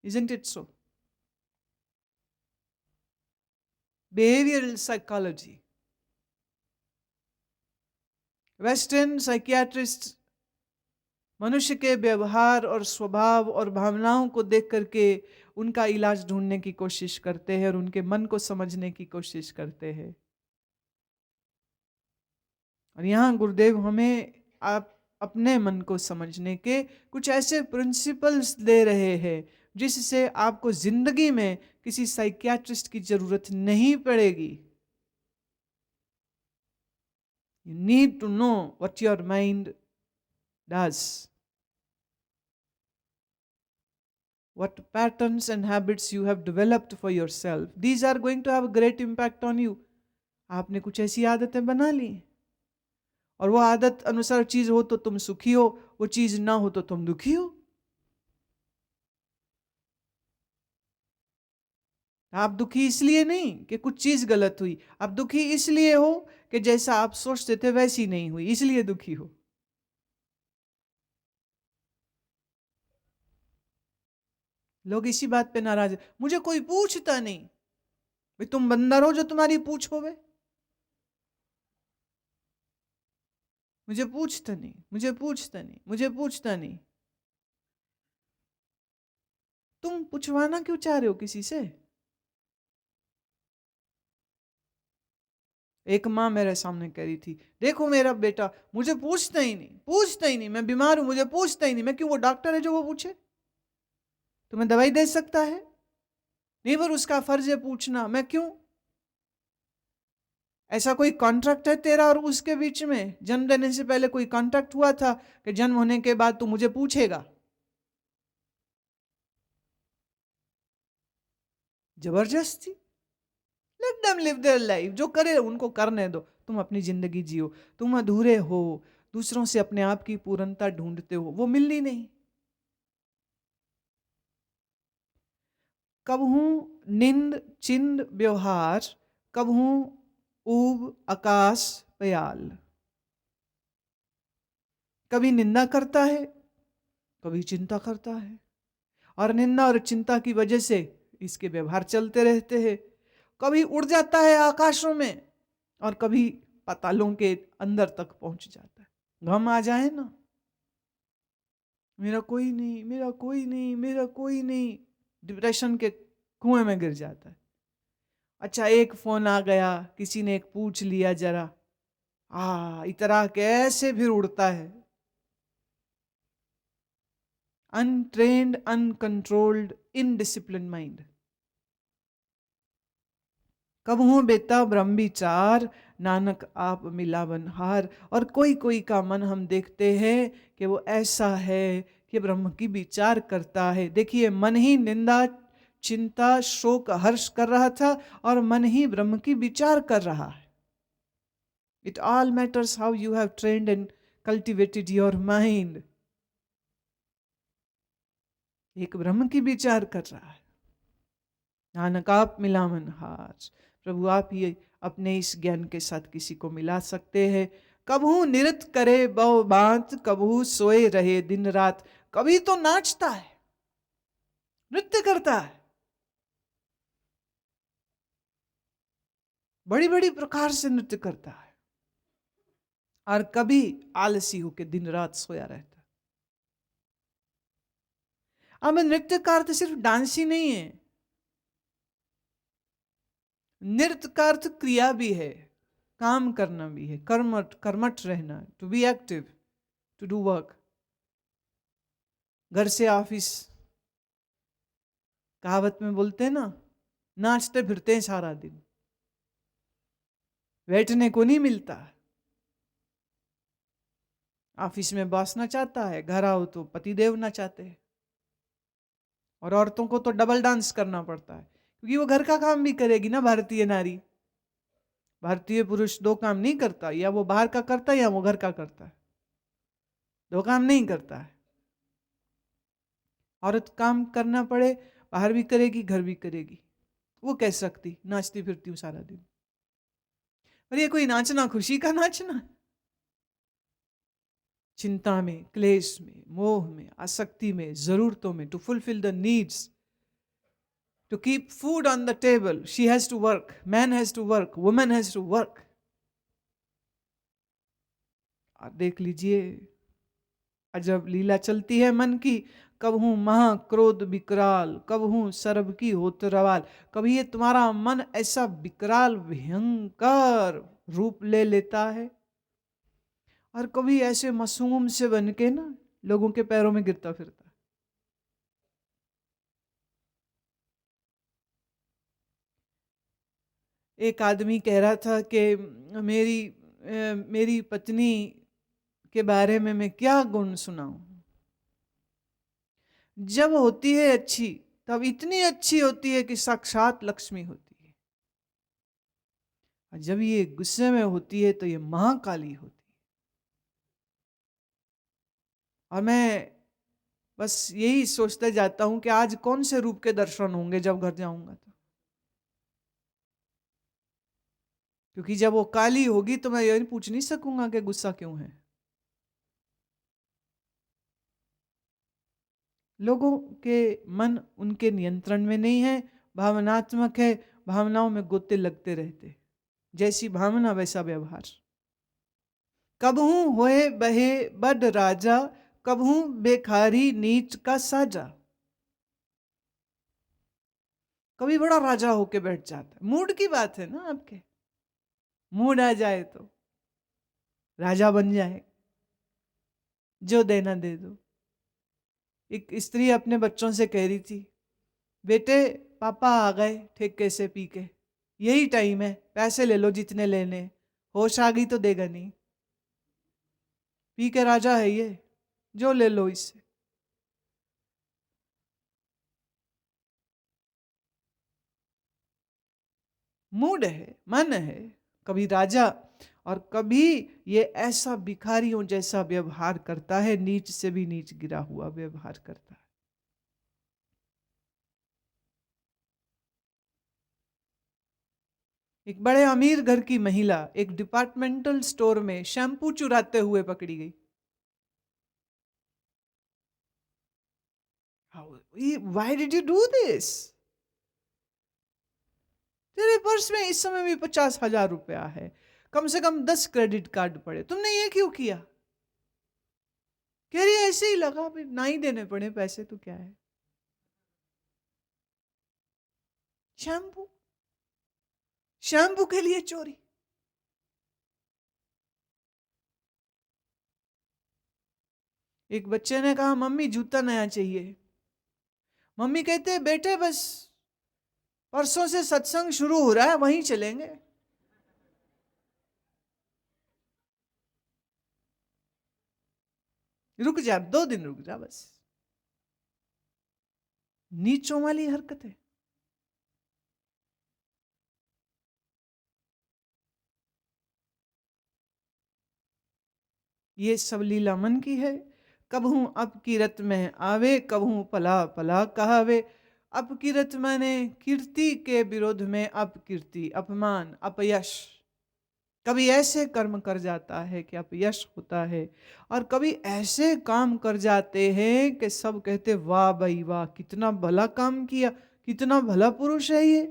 Isn't it so? Behavioral psychology, western psychiatrist मनुष्य के व्यवहार और स्वभाव और भावनाओं को देख करके उनका इलाज ढूंढने की कोशिश करते हैं और उनके मन को समझने की कोशिश करते हैं। और यहाँ गुरुदेव हमें आप अपने मन को समझने के कुछ ऐसे प्रिंसिपल्स दे रहे हैं जिससे आपको जिंदगी में किसी साइकियाट्रिस्ट की जरूरत नहीं पड़ेगी। You need to know what your mind does, what patterns and habits you have developed for yourself. These are going to have a great impact on you. आपने कुछ ऐसी आदतें बना ली और वो आदत अनुसार चीज हो तो तुम सुखी हो, वो चीज ना हो तो तुम दुखी हो। आप दुखी इसलिए नहीं कि कुछ चीज गलत हुई, आप दुखी इसलिए हो कि जैसा आप सोचते थे वैसी नहीं हुई, इसलिए दुखी हो। लोग इसी बात पे नाराज है, मुझे कोई पूछता नहीं। भाई तुम बंदर हो जो तुम्हारी पूछ होवे? मुझे पूछता नहीं, मुझे पूछता नहीं, मुझे पूछता नहीं। तुम पूछवाना क्यों चाह रहे हो किसी से? एक माँ मेरे सामने कह रही थी, देखो मेरा बेटा मुझे पूछता ही नहीं, पूछता ही नहीं, मैं बीमार हूं मुझे पूछता ही नहीं। मैं क्यों, वो डॉक्टर है जो वो पूछे? तुम्हें दवाई दे सकता है? नहीं, पर उसका फर्ज है पूछना, मैं क्यों? ऐसा कोई कॉन्ट्रैक्ट है तेरा और उसके बीच में? जन्म देने से पहले कोई कॉन्ट्रैक्ट हुआ था कि जन्म होने के बाद तू मुझे पूछेगा? जबरदस्ती। Let them live their life, जो करे उनको करने दो, तुम अपनी जिंदगी जियो। तुम अधूरे हो, दूसरों से अपने आप की पूर्णता ढूंढते हो, वो मिलनी नहीं। कबहू निंद चिंद व्यवहार, कबहू ऊब आकाश पयाल। कभी निंदा करता है, कभी चिंता करता है, और निंदा और चिंता की वजह से इसके व्यवहार चलते रहते हैं। कभी उड़ जाता है आकाशों में, और कभी पातालों के अंदर तक पहुंच जाता है। गम आ जाए ना, मेरा कोई नहीं, मेरा कोई नहीं, मेरा कोई नहीं, डिप्रेशन के कुएं में गिर जाता है। अच्छा, एक फोन आ गया, किसी ने एक पूछ लिया जरा, इतरा कैसे फिर उड़ता है। Untrained, uncontrolled, indiscipline mind. कब हूँ बेता ब्रह्म विचार, नानक आप मिलावन हार। और कोई कोई का मन हम देखते हैं कि वो ऐसा है कि ब्रह्म की विचार करता है। देखिए, मन ही निंदा चिंता शोक हर्ष कर रहा था, और मन ही ब्रह्म की विचार कर रहा है। It all matters how you have trained and cultivated your mind. एक ब्रह्म की विचार कर रहा है। नानक आप मिलावन हार। प्रभु आप ही अपने इस ज्ञान के साथ किसी को मिला सकते हैं। कबहू नृत्य करे बहु बात, कबहू सोए रहे दिन रात। कभी तो नाचता है, नृत्य करता है, बड़ी बड़ी प्रकार से नृत्य करता है, और कभी आलसी होकर दिन रात सोया रहता है। अब नृत्य का अर्थ सिर्फ डांस ही नहीं है। नृत्य का अर्थ क्रिया भी है, काम करना भी है, कर्मठ कर्मठ रहना, to be active, to do work. घर से ऑफिस, कहावत में बोलते हैं ना, नाचते फिरते हैं सारा दिन, बैठने को नहीं मिलता। ऑफिस में बॉस नचाता है, घर आओ तो पतिदेव नचाते हैं। और औरतों को तो डबल डांस करना पड़ता है, क्योंकि वो घर का काम भी करेगी ना भारतीय नारी। भारतीय पुरुष दो काम नहीं करता, या वो बाहर का करता है या वो घर का करता है, दो काम नहीं करता है। औरत काम करना पड़े, बाहर भी करेगी घर भी करेगी। वो कह सकती नाचती फिरती हूँ सारा दिन, पर ये कोई नाचना खुशी का नाचना? चिंता में, क्लेश में, मोह में, आसक्ति में, जरूरतों में, to fulfil the needs, to keep food on the table, she has to work, man has to work, women has to work. और देख लीजिए, अजब लीला चलती है मन की। कब हूं महा क्रोध विकराल, कब हूं सरब की होत रवाल। कभी ये तुम्हारा मन ऐसा विकराल भयंकर रूप ले लेता है, और कभी ऐसे मासूम से बन के ना लोगों के पैरों में गिरता फिरता है। एक आदमी कह रहा था कि मेरी पत्नी के बारे में मैं क्या गुण सुनाऊं। जब होती है अच्छी, तब इतनी अच्छी होती है कि साक्षात लक्ष्मी होती है, और जब ये गुस्से में होती है तो ये महाकाली होती है। और मैं बस यही सोचते जाता हूं कि आज कौन से रूप के दर्शन होंगे जब घर जाऊंगा तो। क्योंकि जब वो काली होगी तो मैं ये पूछ नहीं सकूंगा कि गुस्सा क्यों है। लोगों के मन उनके नियंत्रण में नहीं है, भावनात्मक है, भावनाओं में गोते लगते रहते, जैसी भावना वैसा व्यवहार। कबहू होए बहे बड राजा, कबहू बेखारी नीच का साजा। कभी बड़ा राजा होके बैठ जाता है, मूड की बात है ना, आपके मूड आ जाए तो राजा बन जाए, जो देना दे दो। एक स्त्री अपने बच्चों से कह रही थी, बेटे पापा आ गए ठेके से पी के, यही टाइम है, पैसे ले लो जितने लेने, होश आ गई तो देगा नहीं, पी के राजा है ये, जो ले लो इससे। मूड है, मन है, कभी राजा और कभी ये ऐसा भिखारियों जैसा व्यवहार करता है, नीच से भी नीच गिरा हुआ व्यवहार करता है। एक बड़े अमीर घर की महिला एक डिपार्टमेंटल स्टोर में शैम्पू चुराते हुए पकड़ी गई। Why did you do this? तेरे पर्स में इस समय भी 50,000 रुपया है, कम से कम 10 क्रेडिट कार्ड पड़े, तुमने ये क्यों किया? कह रही ऐसे ही लगा, ना ही देने पड़े पैसे तो क्या है। शैम्पू, शैम्पू के लिए चोरी। एक बच्चे ने कहा मम्मी जूता नया चाहिए। मम्मी कहते बेटे बस परसों से सत्संग शुरू हो रहा है, वहीं चलेंगे। रुक जा, 2 दिन रुक जा बस। नीचों वाली हरकत है। ये सब लीला मन की है। कबहू अब की रत में आवे, कबहू पला पला कहावे। अब की रत माने कीर्ति के विरोध में अपकीर्ति, अपमान, अपयश। कभी ऐसे कर्म कर जाता है कि अपयश होता है, और कभी ऐसे काम कर जाते हैं कि सब कहते वाह भाई वाह, कितना भला काम किया, कितना भला पुरुष है ये।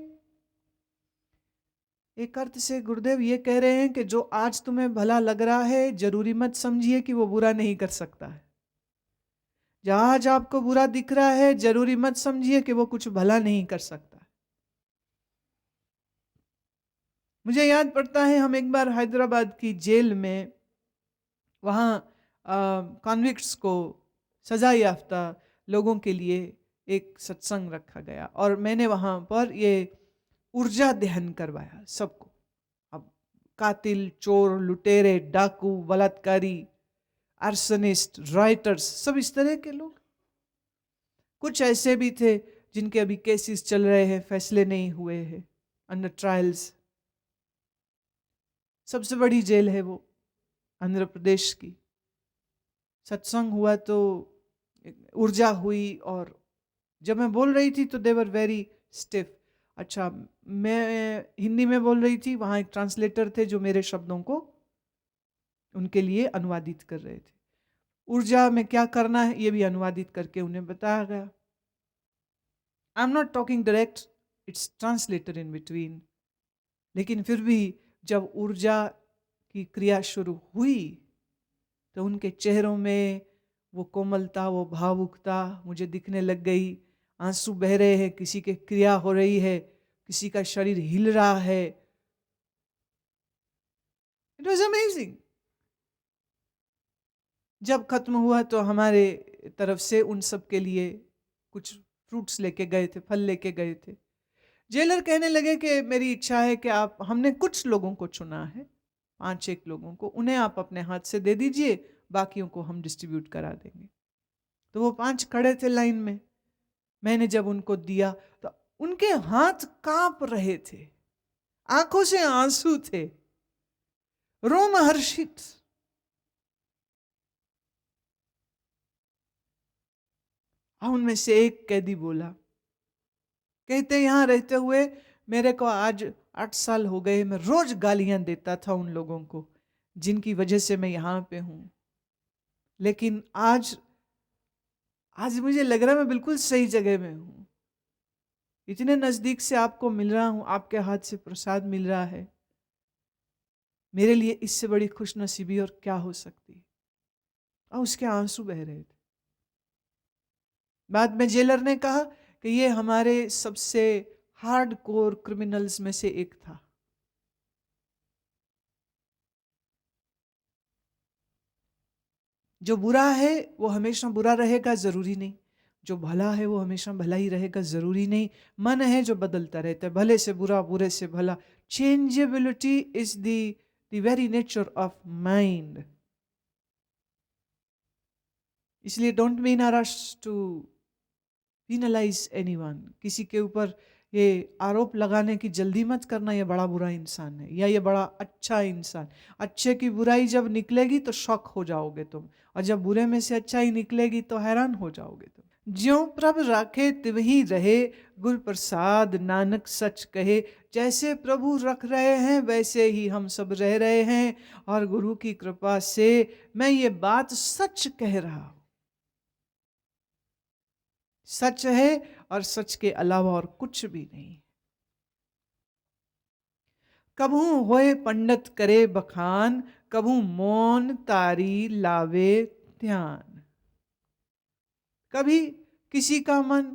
एक अर्थ से गुरुदेव ये कह रहे हैं कि जो आज तुम्हें भला लग रहा है, जरूरी मत समझिए कि वो बुरा नहीं कर सकता है। जो आज आपको बुरा दिख रहा है, जरूरी मत समझिए कि वो कुछ भला नहीं कर सकता। मुझे याद पड़ता है, हम एक बार हैदराबाद की जेल में, वहाँ कॉन्विक्ट्स को, सजा याफ्ता लोगों के लिए एक सत्संग रखा गया, और मैंने वहाँ पर ये ऊर्जा दहन करवाया सबको। अब कातिल, चोर, लुटेरे, डाकू, बलात्कारी, आर्सनिस्ट, राइटर्स, सब इस तरह के लोग। कुछ ऐसे भी थे जिनके अभी केसेस चल रहे हैं, फैसले नहीं हुए हैं, अंडर ट्रायल्स। सबसे बड़ी जेल है वो आंध्र प्रदेश की। सत्संग हुआ तो ऊर्जा हुई, और जब मैं बोल रही थी तो देवर वेरी स्टिफ। अच्छा, मैं हिंदी में बोल रही थी, वहाँ एक ट्रांसलेटर थे जो मेरे शब्दों को उनके लिए अनुवादित कर रहे थे। ऊर्जा में क्या करना है ये भी अनुवादित करके उन्हें बताया गया। I am not talking direct, it's translator in between. लेकिन फिर भी जब ऊर्जा की क्रिया शुरू हुई तो उनके चेहरों में वो कोमलता, वो भावुकता मुझे दिखने लग गई। आंसू बह रहे हैं, किसी के क्रिया हो रही है, किसी का शरीर हिल रहा है। It was amazing. जब खत्म हुआ तो हमारे तरफ से उन सब के लिए कुछ फ्रूट्स लेके गए थे, फल लेके गए थे। जेलर कहने लगे कि मेरी इच्छा है कि आप, हमने कुछ लोगों को चुना है, 5-1 लोगों को, उन्हें आप अपने हाथ से दे दीजिए, बाकियों को हम डिस्ट्रीब्यूट करा देंगे। तो वो 5 खड़े थे लाइन में। मैंने जब उनको दिया तो उनके हाथ कांप रहे थे, आंखों से आंसू थे, रोमहर्षित। उनमें से एक कैदी बोला, कहते यहां रहते हुए मेरे को आज 8 साल हो गए मैं रोज गालियां देता था उन लोगों को जिनकी वजह से मैं यहाँ पे हूं। लेकिन आज आज मुझे लग रहा है मैं बिल्कुल सही जगह में हूं। इतने नजदीक से आपको मिल रहा हूं, आपके हाथ से प्रसाद मिल रहा है। मेरे लिए इससे बड़ी खुशनसीबी और क्या हो सकती है। और उसके आंसू बह रहे थे। बाद में जेलर ने कहा कि ये हमारे सबसे हार्ड कोर क्रिमिनल्स में से एक था। जो बुरा है वो हमेशा बुरा रहेगा जरूरी नहीं, जो भला है वो हमेशा भला ही रहेगा जरूरी नहीं। मन है जो बदलता रहता है, भले से बुरा, बुरे से भला। Changeability is the very nature of mind. इसलिए don't be in a rush to penalise anyone. किसी के ऊपर ये आरोप लगाने की जल्दी मत करना, ये बड़ा बुरा इंसान है या ये बड़ा अच्छा इंसान। अच्छे की बुराई जब निकलेगी तो शॉक हो जाओगे तुम, और जब बुरे में से अच्छाई निकलेगी तो हैरान हो जाओगे तुम। ज्यों प्रभ राखे तिवही रहे, गुर प्रसाद नानक सच कहे। जैसे प्रभु रख रहे हैं वैसे ही हम सब रह रहे हैं, और गुरु की कृपा से मैं ये बात सच कह रहा हूं। सच है और सच के अलावा और कुछ भी नहीं। कभू होए पंडित करे बखान, कभू मौन तारी लावे ध्यान। कभी किसी का मन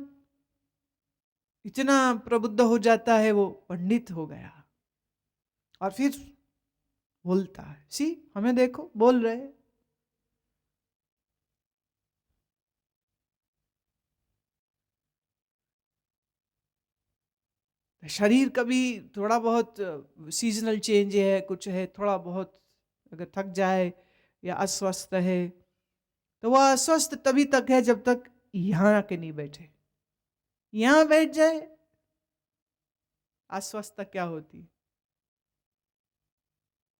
इतना प्रबुद्ध हो जाता है वो पंडित हो गया, और फिर बोलता है। सी हमें देखो बोल रहे हैं। शरीर कभी थोड़ा बहुत सीजनल चेंज है, कुछ है थोड़ा बहुत, अगर थक जाए या अस्वस्थ है तो वह अस्वस्थ तभी तक है जब तक यहां आके नहीं बैठे। यहां बैठ जाए अस्वस्थता क्या होती।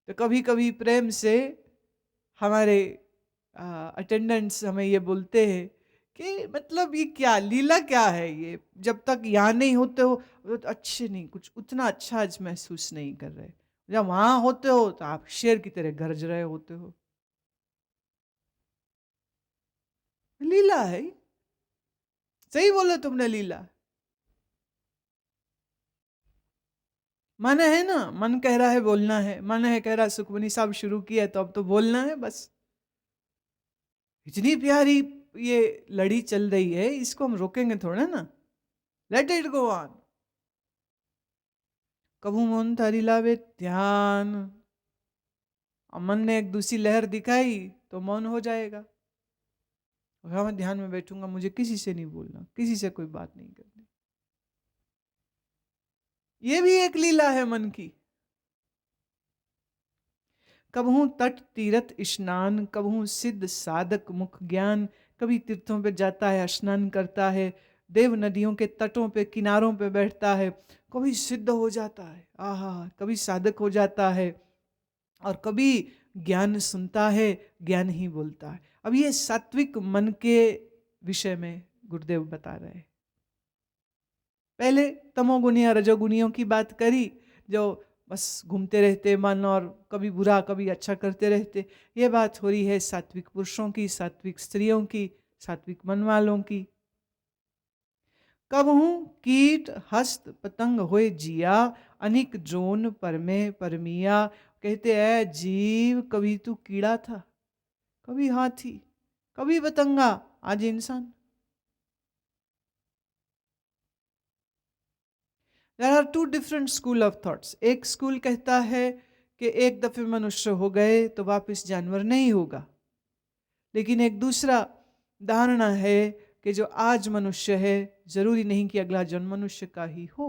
तो कभी कभी प्रेम से हमारे अटेंडेंट्स हमें ये बोलते हैं कि मतलब ये क्या लीला क्या है ये, जब तक यहाँ नहीं होते हो तो अच्छे नहीं, कुछ उतना अच्छा आज महसूस नहीं कर रहे। जब वहां होते हो तो आप शेर की तरह गरज रहे होते हो। लीला है। सही बोले तुमने, लीला। मन है ना, मन कह रहा है बोलना है, मन है कह रहा है सुखमनी साहब शुरू किया तो अब तो बोलना है बस। इतनी प्यारी ये लड़ी चल रही है, इसको हम रोकेंगे थोड़ा ना। Let it go on. कभू मन तारी लावे ध्यान। और मन ने एक दूसरी लहर दिखाई तो मौन हो जाएगा। और हाँ, मैं ध्यान में बैठूंगा, मुझे किसी से नहीं बोलना, किसी से कोई बात नहीं करनी। ये भी एक लीला है मन की। कबहू तट तीरथ स्नान, कबहू सिद्ध साधक मुख ज्ञान। कभी तीर्थों पे जाता है, स्नान करता है, देव नदियों के तटों पे किनारों पे बैठता है, कभी सिद्ध हो जाता है, आहा, कभी साधक हो जाता है, और कभी ज्ञान सुनता है, ज्ञान ही बोलता है। अब ये सात्विक मन के विषय में गुरुदेव बता रहे हैं। पहले तमोगुणी और रजोगुणियों की बात करी, जो बस घूमते रहते मन और कभी बुरा कभी अच्छा करते रहते। ये बात हो रही है सात्विक पुरुषों की, सात्विक स्त्रियों की, सात्विक मन वालों की। कबहू कीट हस्त पतंग होए जिया, अनिक जोन परमे परमिया। कहते हैं जीव, कभी तू कीड़ा था, कभी हाथी, कभी पतंगा, आज इंसान। There are two different school of thoughts. एक स्कूल कहता है कि एक दफे मनुष्य हो गए तो वापस जानवर नहीं होगा। लेकिन एक दूसरा धारणा है कि जो आज मनुष्य है जरूरी नहीं कि अगला जन्म मनुष्य का ही हो।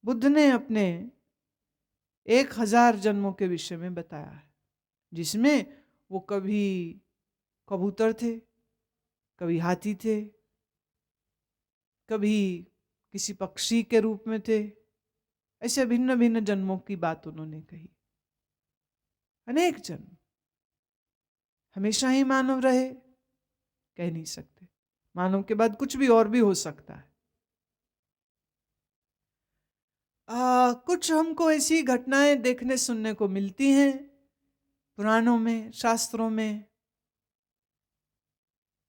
बुद्ध ने अपने 1000 जन्मों के विषय में बताया है, जिसमें वो कभी कबूतर थे, कभी हाथी थे, कभी किसी पक्षी के रूप में थे। ऐसे भिन्न भिन्न जन्मों की बात उन्होंने कही। अनेक जन्म। हमेशा ही मानव रहे कह नहीं सकते, मानव के बाद कुछ भी और भी हो सकता है। कुछ हमको ऐसी घटनाएं देखने सुनने को मिलती हैं पुराणों में, शास्त्रों में,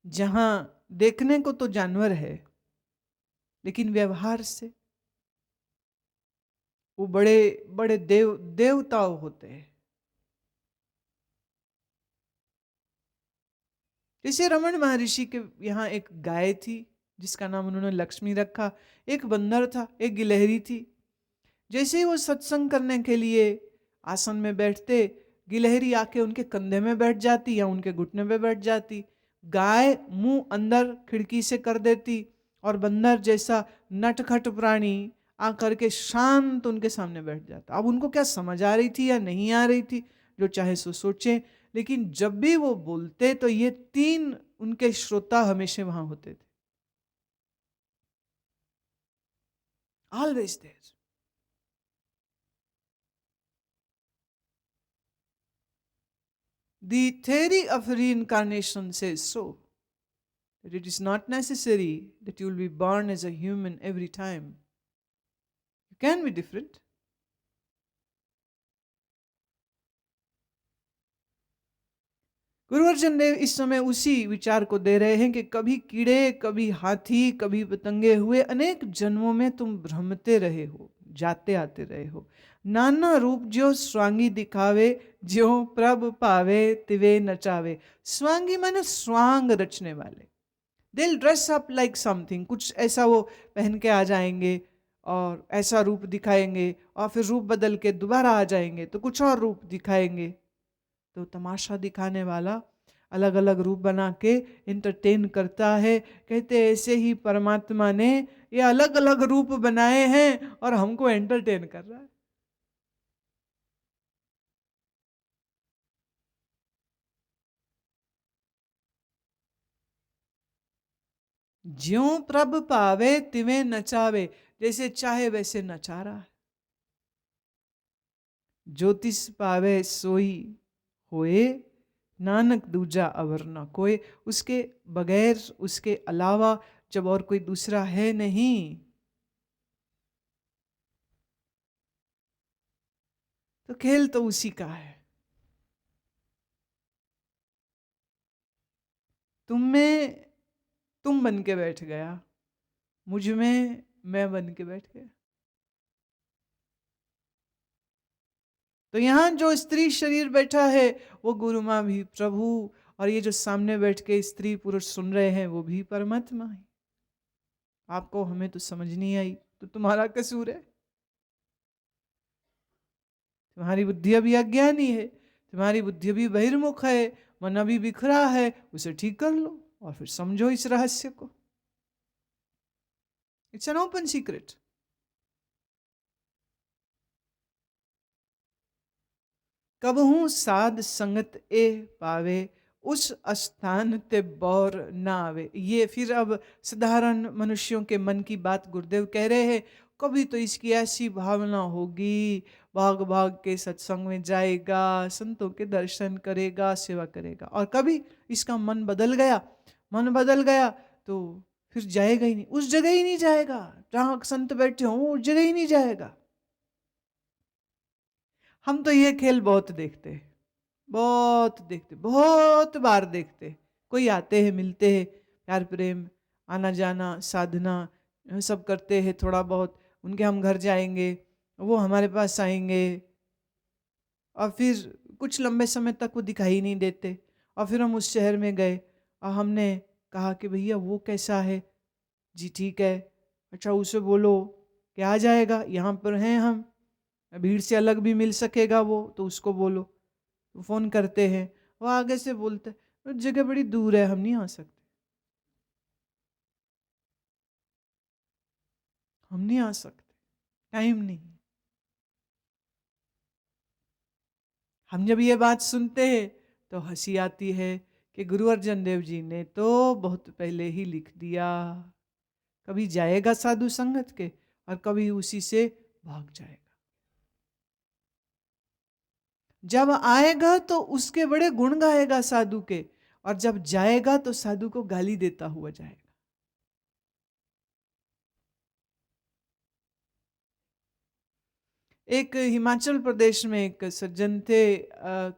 जहां देखने को तो जानवर है, लेकिन व्यवहार से वो बड़े बड़े देवताओं होते हैं। जैसे रमन महर्षि के यहाँ एक गाय थी जिसका नाम उन्होंने लक्ष्मी रखा, एक बंदर था, एक गिलहरी थी। जैसे ही वो सत्संग करने के लिए आसन में बैठते, गिलहरी आके उनके कंधे में बैठ जाती या उनके घुटने पे बैठ जाती, गाय मुंह अंदर खिड़की से कर देती, और बंदर जैसा नटखट प्राणी आकर के शांत उनके सामने बैठ जाता। अब उनको क्या समझ आ रही थी या नहीं आ रही थी, जो चाहे सो सोचे, लेकिन जब भी वो बोलते तो ये तीन उनके श्रोता हमेशा वहां होते थे, always there. The theory of reincarnation says so, that it is not necessary that you will be born as a human every time. You can be different. Guru Arjan Dev इस समय उसी विचार को दे रहे हैं कि कभी कीड़े, कभी हाथी, कभी पतंगे हुए अनेक जन्मों में तुम भ्रमते रहे हो, जाते आते रहे हो। नाना रूप जो स्वांगी दिखावे, ज्यों प्रभ पावे तिवे नचावे। स्वांगी माने स्वांग रचने वाले। दिल ड्रेस अप लाइक समथिंग, कुछ ऐसा वो पहन के आ जाएंगे और ऐसा रूप दिखाएंगे, और फिर रूप बदल के दोबारा आ जाएंगे तो कुछ और रूप दिखाएंगे। तो तमाशा दिखाने वाला अलग अलग रूप बना के इंटरटेन करता है। कहते ऐसे ही परमात्मा ने ये अलग अलग रूप बनाए हैं और हमको एंटरटेन कर रहा है। ज्यों प्रभ पावे तिवें नचावे, जैसे चाहे वैसे नचा रहा है। ज्योतिष पावे सोई होए, नानक दूजा अवर न कोई। उसके बगैर, उसके अलावा जब और कोई दूसरा है नहीं, तो खेल तो उसी का है। तुम में तुम बन के बैठ गया, मुझ में मैं बन के बैठ गया। तो यहां जो स्त्री शरीर बैठा है वो गुरु माँ भी प्रभु, और ये जो सामने बैठ के स्त्री पुरुष सुन रहे हैं वो भी परमात्मा है। आपको हमें तो समझ नहीं आई तो तुम्हारा कसूर है। तुम्हारी बुद्धि अभी अज्ञानी है, तुम्हारी बुद्धि अभी बहिर्मुख है, मन अभी बिखरा है, उसे ठीक कर लो और फिर समझो इस रहस्य को। It's an open secret. कबहू साध संगत ए पावे, उस स्थान ते बौर ना आवे। ये फिर अब साधारण मनुष्यों के मन की बात गुरुदेव कह रहे हैं। कभी तो इसकी ऐसी भावना होगी, भाग भाग के सत्संग में जाएगा, संतों के दर्शन करेगा, सेवा करेगा, और कभी इसका मन बदल गया, मन बदल गया तो फिर जाएगा ही नहीं, उस जगह ही नहीं जाएगा जहाँ संत बैठे हों, उस जगह ही नहीं जाएगा। हम तो ये खेल बहुत देखते हैं, बहुत देखते, बहुत बार देखते। कोई आते हैं, मिलते हैं, प्यार प्रेम, आना जाना, साधना सब करते हैं थोड़ा बहुत। उनके हम घर जाएंगे, वो हमारे पास आएंगे, और फिर कुछ लंबे समय तक वो दिखाई नहीं देते। और फिर हम उस शहर में गए और हमने कहा कि भैया वो कैसा है? जी ठीक है। अच्छा उसे बोलो कि आ जाएगा, यहाँ पर हैं हम, भीड़ से अलग भी मिल सकेगा वो, तो उसको बोलो। फ़ोन करते हैं, वो आगे से बोलते हैं जगह बड़ी दूर है, हम नहीं आ सकते, हम नहीं आ सकते, टाइम नहीं। हम जब ये बात सुनते हैं तो हंसी आती है कि गुरु अर्जन देव जी ने तो बहुत पहले ही लिख दिया, कभी जाएगा साधु संगत के और कभी उसी से भाग जाएगा। जब आएगा तो उसके बड़े गुण गाएगा साधु के, और जब जाएगा तो साधु को गाली देता हुआ जाएगा। एक हिमाचल प्रदेश में एक सज्जन थे,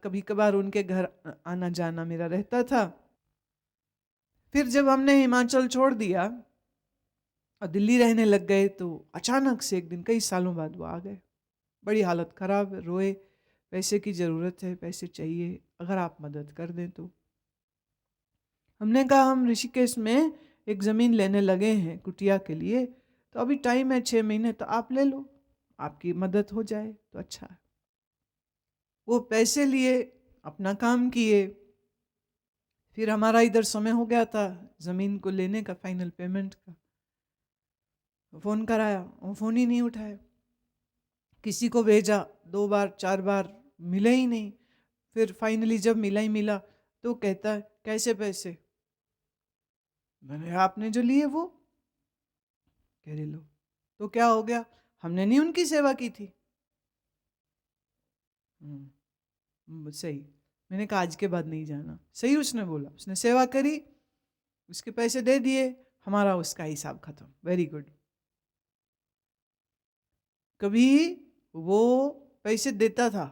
कभी कभार उनके घर आना जाना मेरा रहता था। फिर जब हमने हिमाचल छोड़ दिया और दिल्ली रहने लग गए तो अचानक से एक दिन कई सालों बाद वो आ गए। बड़ी हालत खराब, रोए, पैसे की ज़रूरत है, पैसे चाहिए, अगर आप मदद कर दें तो। हमने कहा हम ऋषिकेश में एक ज़मीन लेने लगे हैं कुटिया के लिए, तो अभी टाइम है 6 महीने, तो आप ले लो, आपकी मदद हो जाए तो अच्छा है। वो पैसे लिए, अपना काम किए। फिर हमारा इधर समय हो गया था ज़मीन को लेने का, फाइनल पेमेंट का। फ़ोन कराया, वो फ़ोन ही नहीं उठाया। किसी को भेजा, 2 बार 4 बार, मिले ही नहीं। फिर फाइनली जब मिला ही मिला तो कहता है कैसे पैसे? मैंने आपने जो लिए वो। कह रहे लो, तो क्या हो गया, हमने नहीं उनकी सेवा की थी? सही। मैंने कहा आज के बाद नहीं जाना। सही उसने बोला, उसने सेवा करी, उसके पैसे दे दिए, हमारा उसका हिसाब खत्म। Very good. कभी वो पैसे देता था,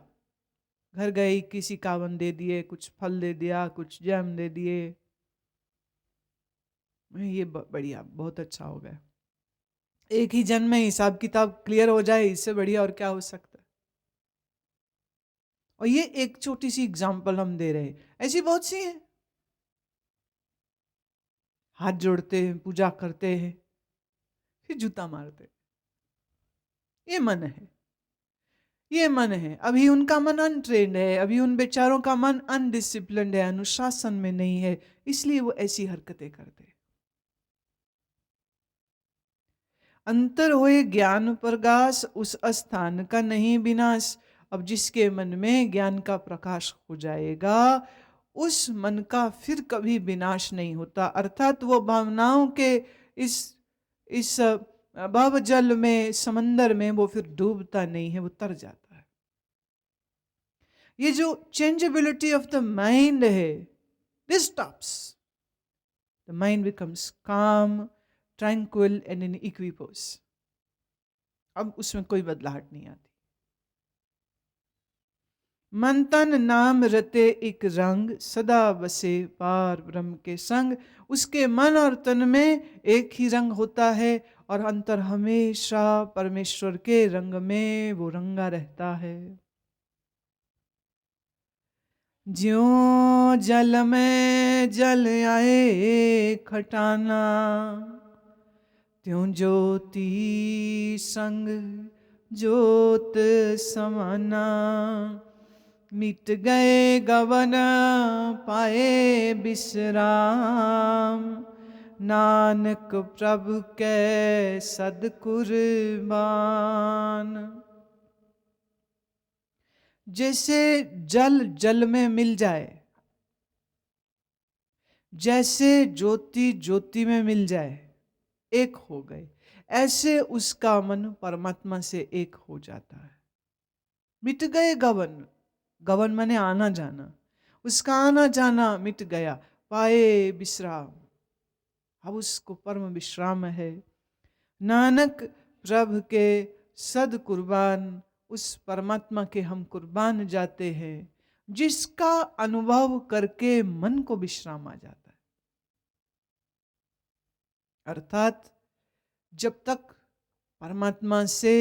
घर गई, किसी कावन दे दिए, कुछ फल दे दिया, कुछ जैम दे दिए। ये बढ़िया, बहुत अच्छा हो गया। एक ही जन्म में हिसाब किताब क्लियर हो जाए, इससे बढ़िया और क्या हो सकता है। और ये एक छोटी सी एग्जांपल हम दे रहे हैं, ऐसी बहुत सी हैं। हाथ जोड़ते हैं, पूजा करते हैं, फिर जूता मारते हैं। ये मन है, ये मन है। अभी उनका मन अनट्रेंड है, अभी उन बेचारों का मन अनडिसिप्लिन्ड है, अनुशासन में नहीं है, इसलिए वो ऐसी हरकतें करते हैं। अंतर होए ज्ञान प्रकाश, उस स्थान का नहीं विनाश। अब जिसके मन में ज्ञान का प्रकाश हो जाएगा, उस मन का फिर कभी विनाश नहीं होता। अर्थात वो भावनाओं के इस भव जल में, समंदर में वो फिर डूबता नहीं है, वो तर जाता है। ये जो चेंजेबिलिटी ऑफ द माइंड है, this stops, the mind becomes काम, ट्रैंक्विल एंड इन इक्विपोज। अब उसमें कोई बदलाहट नहीं आती। मन तन नाम रते एक रंग, सदा बसे पार ब्रह्म के संग। उसके मन और तन में एक ही रंग होता है, और अंतर हमेशा परमेश्वर के रंग में वो रंगा रहता है। ज्यों जल में जल आए खटाना, त्यों ज्योति संग ज्योत समाना। मिट गए गवन पाए विश्राम, नानक प्रभु कै सदकुरबान। जैसे जल जल में मिल जाए, जैसे ज्योति ज्योति में मिल जाए, एक हो गए, ऐसे उसका मन परमात्मा से एक हो जाता है। मिट गए गवन, गवन माने आना जाना, उसका आना जाना मिट गया। पाए विश्राम, अब उसको परम विश्राम है। नानक प्रभु के सद कुर्बान, उस परमात्मा के हम कुर्बान जाते हैं, जिसका अनुभव करके मन को विश्राम आ जाता है। अर्थात जब तक परमात्मा से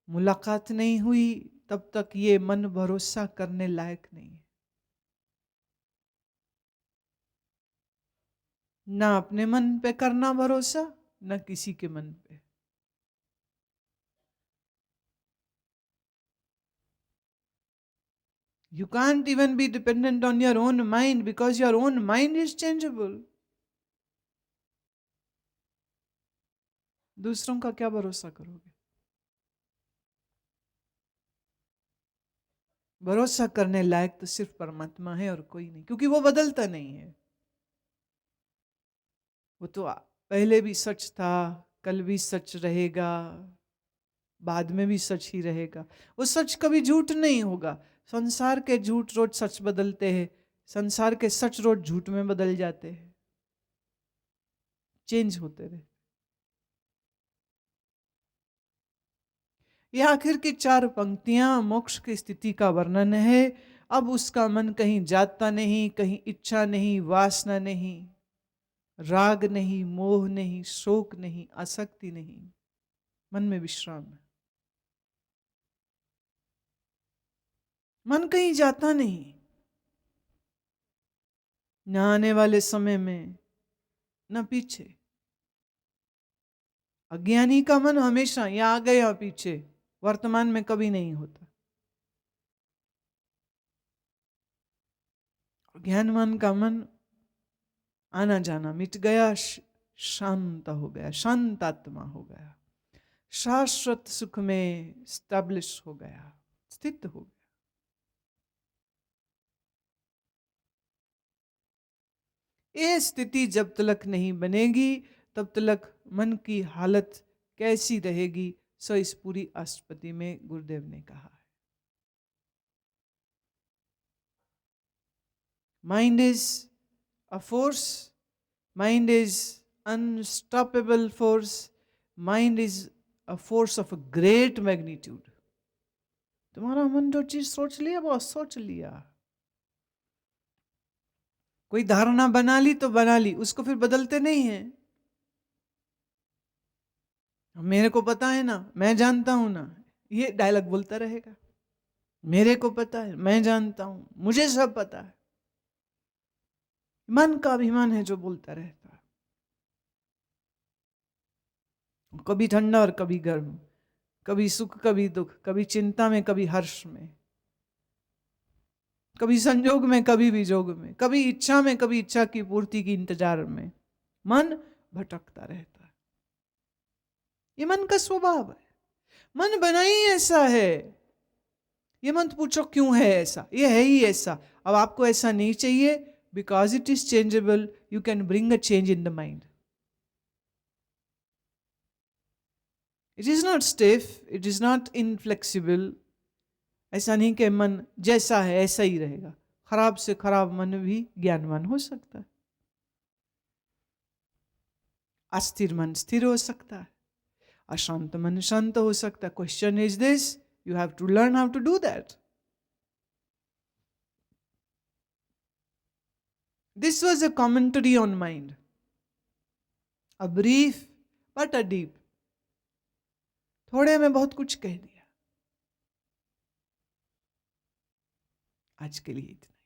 मुलाकात नहीं हुई, तब तक ये मन भरोसा करने लायक नहीं है। ना अपने मन पे करना भरोसा, ना किसी के मन पे। You can't even be dependent on your own mind, because your own mind is changeable. दूसरों का क्या भरोसा करोगे? भरोसा करने लायक तो सिर्फ परमात्मा है और कोई नहीं, क्योंकि वो बदलता नहीं है। वो तो पहले भी सच था, कल भी सच रहेगा, बाद में भी सच ही रहेगा। वो सच कभी झूठ नहीं होगा। संसार के झूठ रोज सच बदलते हैं, संसार के सच रोज झूठ में बदल जाते हैं, चेंज होते रहे। ये आखिर की 4 पंक्तियां मोक्ष की स्थिति का वर्णन है। अब उसका मन कहीं जाता नहीं, कहीं इच्छा नहीं, वासना नहीं, राग नहीं, मोह नहीं, शोक नहीं, आसक्ति नहीं, मन में विश्राम है। मन कहीं जाता नहीं, न आने वाले समय में न पीछे। अज्ञानी का मन हमेशा या आगे या पीछे, वर्तमान में कभी नहीं होता। ज्ञानवान का मन आना जाना मिट गया, शांत हो गया, शांत आत्मा हो गया, शाश्वत सुख में स्टैब्लिश हो गया, स्थित हो गया। ये स्थिति जब तक नहीं बनेगी तब तक मन की हालत कैसी रहेगी, सो इस पूरी अष्टपदी में गुरुदेव ने कहा है। Mind is a force, mind is unstoppable force, mind is a force of a great magnitude. तुम्हारा मन जो चीज सोच लिया वो सोच लिया। कोई धारणा बना ली तो बना ली, उसको फिर बदलते नहीं है। मेरे को पता है ना, मैं जानता हूं ना, ये डायलॉग बोलता रहेगा। मेरे को पता है, मैं जानता हूं, मुझे सब पता है। मन का अभिमान है जो बोलता रहता है, कभी ठंडा और कभी गर्म, कभी सुख कभी दुख, कभी चिंता में कभी हर्ष में, कभी संजोग में कभी विजोग में, कभी इच्छा में कभी इच्छा की पूर्ति की इंतजार में। मन भटकता रहता है, ये मन का स्वभाव है। मन बना ही ऐसा है। ये मत पूछो क्यों है ऐसा, ये है ही ऐसा। अब आपको ऐसा नहीं चाहिए, because it is changeable, you can bring a change in the mind. It is not stiff, it is not inflexible. ऐसा नहीं कि मन जैसा है ऐसा ही रहेगा। खराब से खराब मन भी ज्ञानवान हो सकता है, अस्थिर मन स्थिर हो सकता है, अशांत मन शांत हो सकता है। Question is this, you have to learn how to do that. This was a commentary on mind, a brief but a deep. थोड़े में बहुत कुछ कह दिया। आज के लिए इतना।